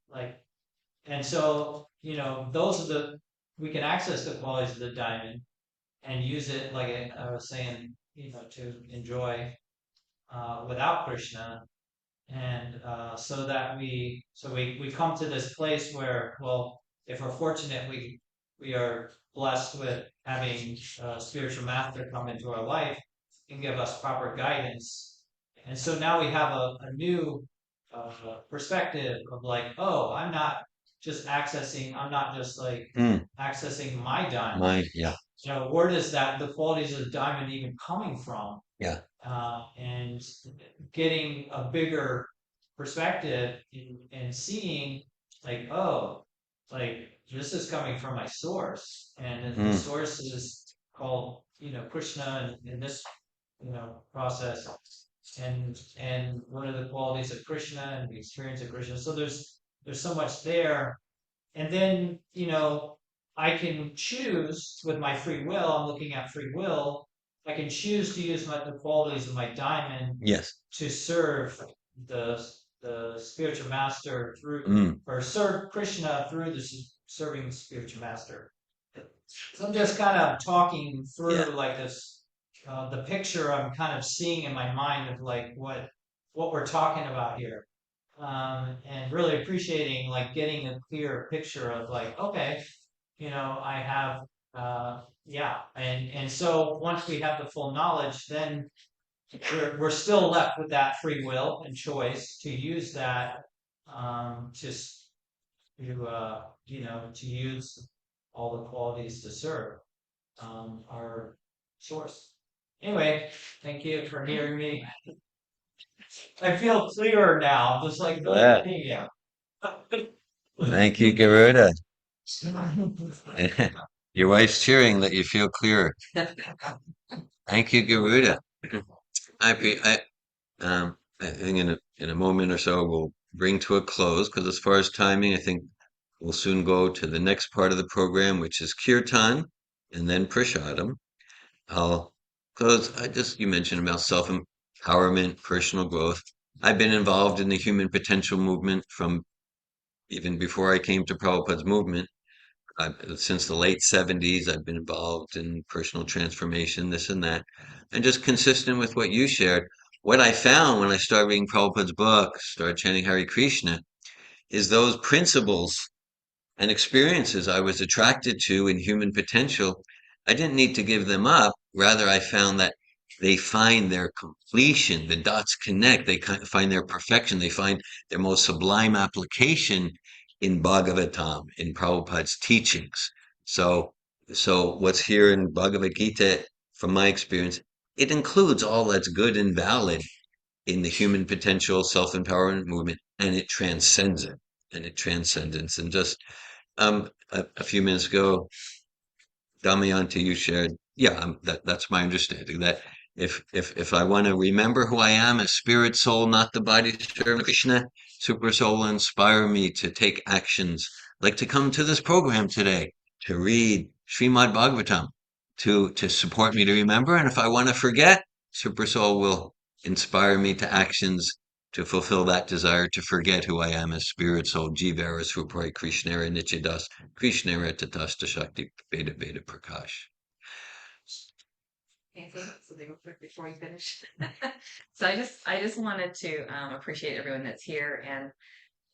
S7: like, and so those are we can access the qualities of the diamond and use it like I was saying, to enjoy without Krishna, and so we come to this place where, well, if we're fortunate, we are blessed with having a spiritual master come into our life and give us proper guidance, and so now we have a new perspective of like, oh, I'm not just like
S1: Mm.
S7: accessing my diamond.
S1: Mind. Yeah.
S7: Where does the qualities of the diamond even coming from?
S1: Yeah.
S7: And getting a bigger perspective and seeing like, oh, like this is coming from my source, and the source is called Krishna in this process, and what are the qualities of Krishna and the experience of Krishna. So there's so much there, and then I can choose with my free will. I'm looking at free will. I can choose to use the qualities of my diamond
S1: Yes.
S7: to serve the the spiritual master through, or serve Krishna through serving the spiritual master. So I'm just kind of talking through like this, the picture I'm kind of seeing in my mind of like what we're talking about here, and really appreciating like getting a clear picture of like, okay, I have, and so once we have the full knowledge, then we're still left with that free will and choice to use that, just to use all the qualities to serve our source. Anyway, thank you for hearing me. I feel clearer now. I'm just like,
S1: Glad.
S7: yeah.
S1: Thank you, Garuda. Your wife's cheering that you feel clearer. Thank you, Garuda. I think in a moment or so we'll bring to a close because as far as timing, I think we'll soon go to the next part of the program, which is kirtan and then prashadam. I'll close. You mentioned about self-empowerment, personal growth. I've been involved in the human potential movement from even before I came to Prabhupada's movement. Since the late 70s, I've been involved in personal transformation, this and that. And just consistent with what you shared, what I found when I started reading Prabhupada's book, started chanting Hare Krishna, is those principles and experiences I was attracted to in human potential, I didn't need to give them up. Rather, I found that they find their completion, the dots connect, they find their perfection, they find their most sublime application in Bhagavatam, in Prabhupada's teachings. So, so what's here in Bhagavad Gita, from my experience, it includes all that's good and valid in the human potential self-empowerment movement, and it transcends it, and it transcends it. And just a few minutes ago, Damayanti, you shared, yeah, that's my understanding, that if I want to remember who I am as spirit soul, not the body, servant Krishna, super soul will inspire me to take actions, like to come to this program today, to read Srimad Bhagavatam, to support me to remember. And if I want to forget, super soul will inspire me to actions to fulfill that desire to forget who I am as spirit soul. Jivara Srupari Krishnara Nityadas Krishnara Tatasta Shakti Veda Veda Prakash.
S8: Can I say something real quick before you finish? So I just wanted to appreciate everyone that's here, and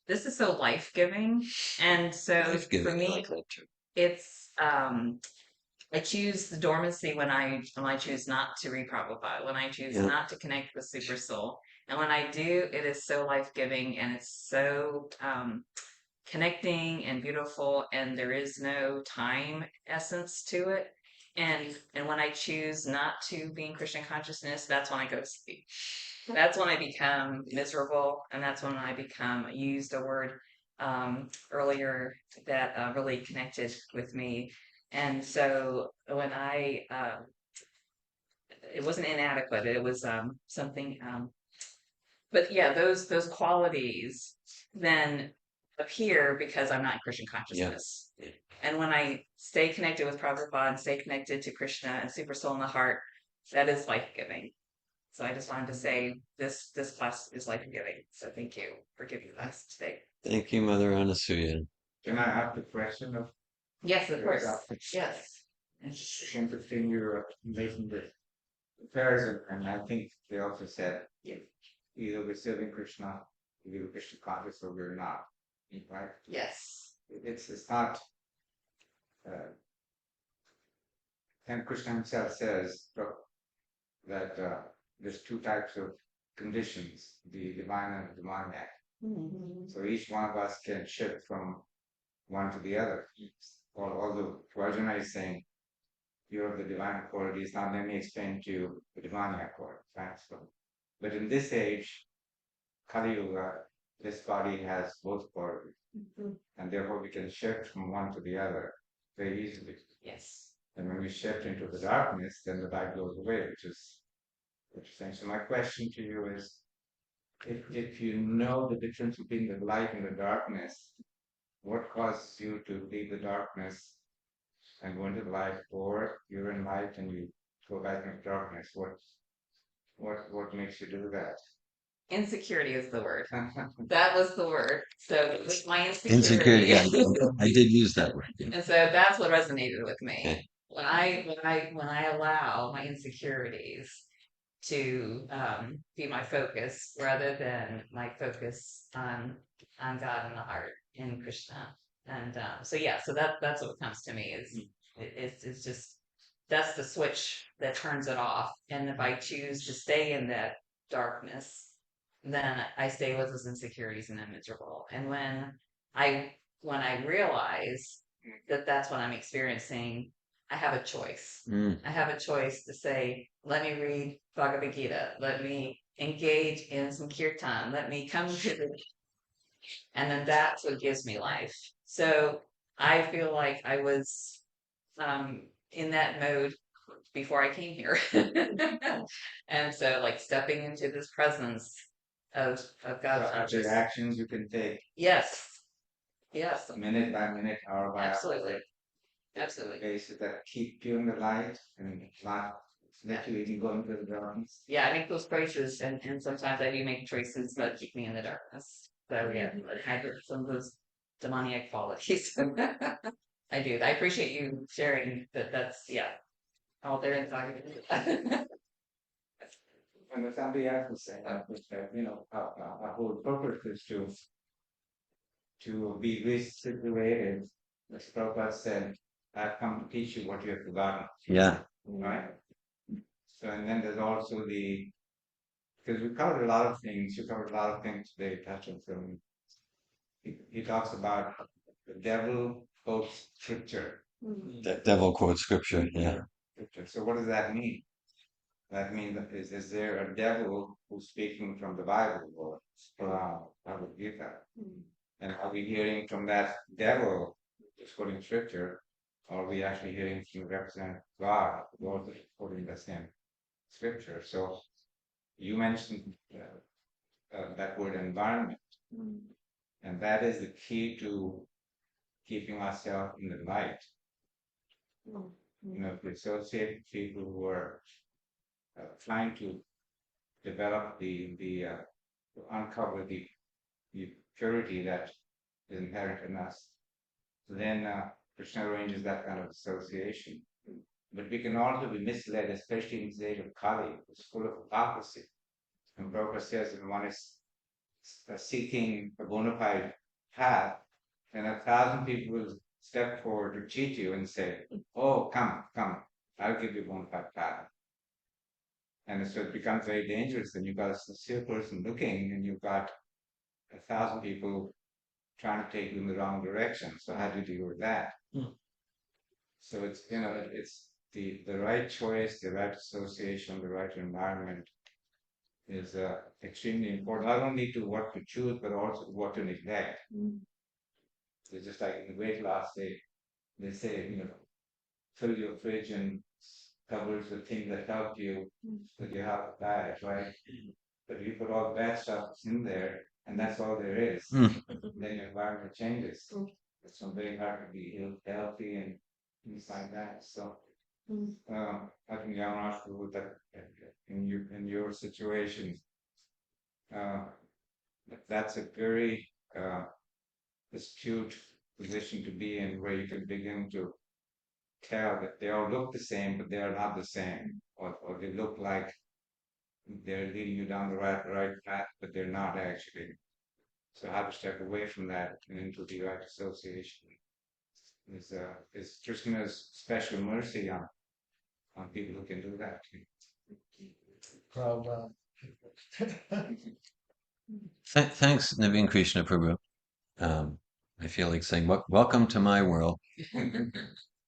S8: this is so life-giving. And so for
S1: Life-giving, I
S8: me,
S1: like that too.
S8: it's I choose the dormancy when I choose not to read Prabhupada, when I choose
S1: Yeah.
S8: not to connect with Super Soul. And when I do, it is so life-giving, and it's so connecting and beautiful, and there is no time essence to it. And when I choose not to be in Christian consciousness, that's when I go to sleep. That's when I become miserable, and that's when I become used a word earlier that really connected with me. And so when it wasn't inadequate, it was something. But yeah, those qualities then appear because I'm not in Christian consciousness.
S1: Yeah.
S8: And when I stay connected with Prabhupada and stay connected to Krishna and Super Soul in the heart, that is life giving. So I just wanted to say this class is life giving. So thank you for giving us today.
S1: Thank you, Mother Anasuya.
S9: Can I ask the question of
S8: Yes, of course.
S9: Yes.
S8: Yes.
S9: interesting you're making the comparison, and I think they also said either we're serving Krishna, either we're Krishna conscious or we're not. Right?
S8: Yes.
S9: It's not and Krishna himself says that there's two types of conditions, the divine and the demoniac.
S8: Mm-hmm.
S9: So each one of us can shift from one to the other. Although Rajana is saying you're of the divine qualities, now let me explain to you the demoniac qualities. Right? So, but in this age, Kali Yuga, this body has both qualities, and therefore we can shift from one to the other very easily.
S8: Yes.
S9: And when we shift into the darkness, then the light goes away, which is interesting. So my question to you is, if you know the difference between the light and the darkness, what causes you to leave the darkness and go into the light, or you're in light and you go back into darkness? What makes you do that?
S8: Insecurity is the word. That was the word. So with my
S1: Insecurity, yeah, I did use that word. Yeah.
S8: And so that's what resonated with me.
S1: Okay.
S8: When I allow my insecurities to be my focus rather than my focus on God and the heart in Krishna. And so that's what comes to me is it's just that's the switch that turns it off. And if I choose to stay in that darkness, then I stay with those insecurities and I'm miserable. And when I realize that that's what I'm experiencing, I have a choice. I have a choice to say, let me read Bhagavad Gita, let me engage in some kirtan, let me come to the, and then that's what gives me life. So I feel like I was in that mode before I came here. And so like stepping into this presence of God.
S9: So are there actions you can take?
S8: Yes. Yes.
S9: Minute by minute, hour by hour.
S8: Absolutely. Absolutely.
S9: Bases that keep you in the light and not let you even go into the darkness.
S8: Yeah, I make those choices, and sometimes I do make choices that keep me in the darkness. So yeah, I have some of those demoniac qualities. I do. I appreciate you sharing that. That's all there inside.
S9: And then somebody else was saying that, our whole purpose is to be resituated. As Prabhupada said, I've come to teach you what you have forgotten.
S1: Yeah.
S9: Right? So, and then there's also because we covered a lot of things, you covered a lot of things today, touching from, he talks about the devil quotes scripture.
S1: The devil quotes scripture. Yeah.
S9: Scripture. So what does that mean? That means that is there a devil who's speaking from the Bible or from Bhagavad Gita? And are we hearing from that devil who's quoting scripture, or are we actually hearing from representative God who's quoting the same scripture? So you mentioned that word environment, and that is the key to keeping ourselves in the light. If we associate with people who are trying to develop to uncover the purity that is inherent in us, then Krishna arranges that kind of association. But we can also be misled, especially in the age of Kali, it's full of hypocrisy. And Prabhupada says if one is seeking a bona fide path, and 1,000 people will step forward to cheat you and say, "Oh, come, I'll give you a bona fide path." And so it becomes very dangerous. And you've got a sincere person looking, and you've got 1,000 people trying to take you in the wrong direction. So how do you deal with that? So it's the right choice, the right association, the right environment is extremely important. Not only to what to choose, but also what to neglect. It's just like in the weight loss, they say, fill your fridge and cupboards with things that help you with your health diet, right? But if you put all the bad stuff in there, and that's all there is, then your environment changes. It's very hard to be healthy and things like that. So I think Yamraj with that in your situation, that's a very astute position to be in, where you can begin to tell that they all look the same, but they are not the same, or they look like they're leading you down the right path, but they're not actually. So how to step away from that and into the right association is Krishna's special mercy on people who can do that.
S2: Prabhupada.
S1: Thanks, Naveen Krishna Prabhu. I feel like saying, "Welcome to my world."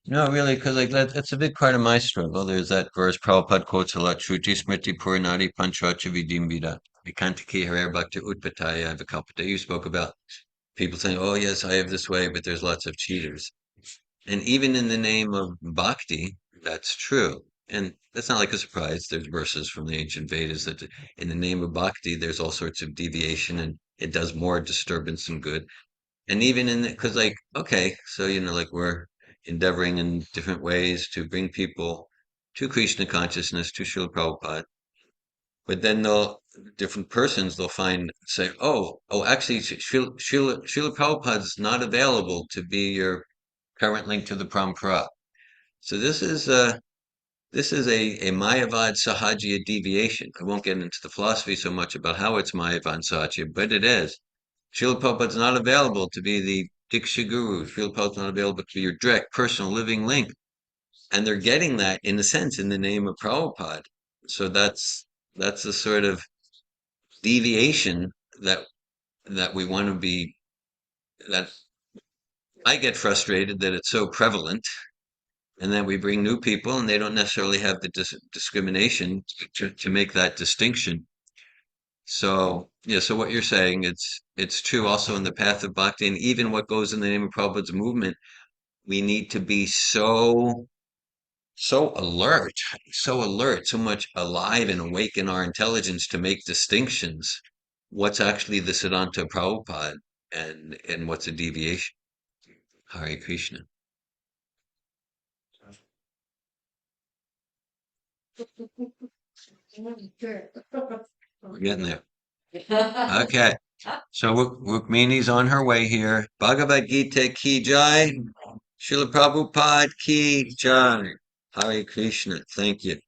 S1: No, really, because that's a big part of my struggle. There's that verse Prabhupada quotes a lot: "Shruti Smriti Puranadi Panchracha Vidimbida Vikantiki Harer Bhakti Utpataya Vikalpata." You spoke about people saying, "Oh yes, I have this way," but there's lots of cheaters. And even in the name of bhakti, that's true. And that's not like a surprise. There's verses from the ancient Vedas that in the name of bhakti, there's all sorts of deviation, and it does more disturbance than good. And even in because okay, so like we're endeavoring in different ways to bring people to Krishna consciousness, to Srila Prabhupada. But then different persons they'll say, actually, Srila Prabhupada's not available to be your current link to the Parampara. So this is a Mayavad Sahajya deviation. I won't get into the philosophy so much about how it's Mayavad Sahajya, but it is. Srila Prabhupada's not available to be the Diksha Guru. Srila Prabhupada's not available to be your direct, personal, living link. And they're getting that, in a sense, in the name of Prabhupada. So that's a sort of deviation that we want to be, that I get frustrated that it's so prevalent, and then we bring new people and they don't necessarily have the discrimination to make that distinction. So yeah, so what you're saying, it's true also in the path of bhakti, and even what goes in the name of Prabhupada's movement, we need to be so alert, so much alive and awake in our intelligence to make distinctions. What's actually the Siddhanta Prabhupada and what's a deviation? Hare Krishna. We're getting there. Okay. So Rukmini's on her way here. Bhagavad Gita ki jai. Srila Prabhupada ki jai. Hare Krishna. Thank you.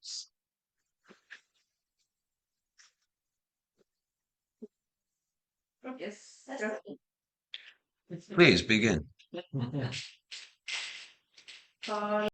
S8: Yes.
S1: Please begin.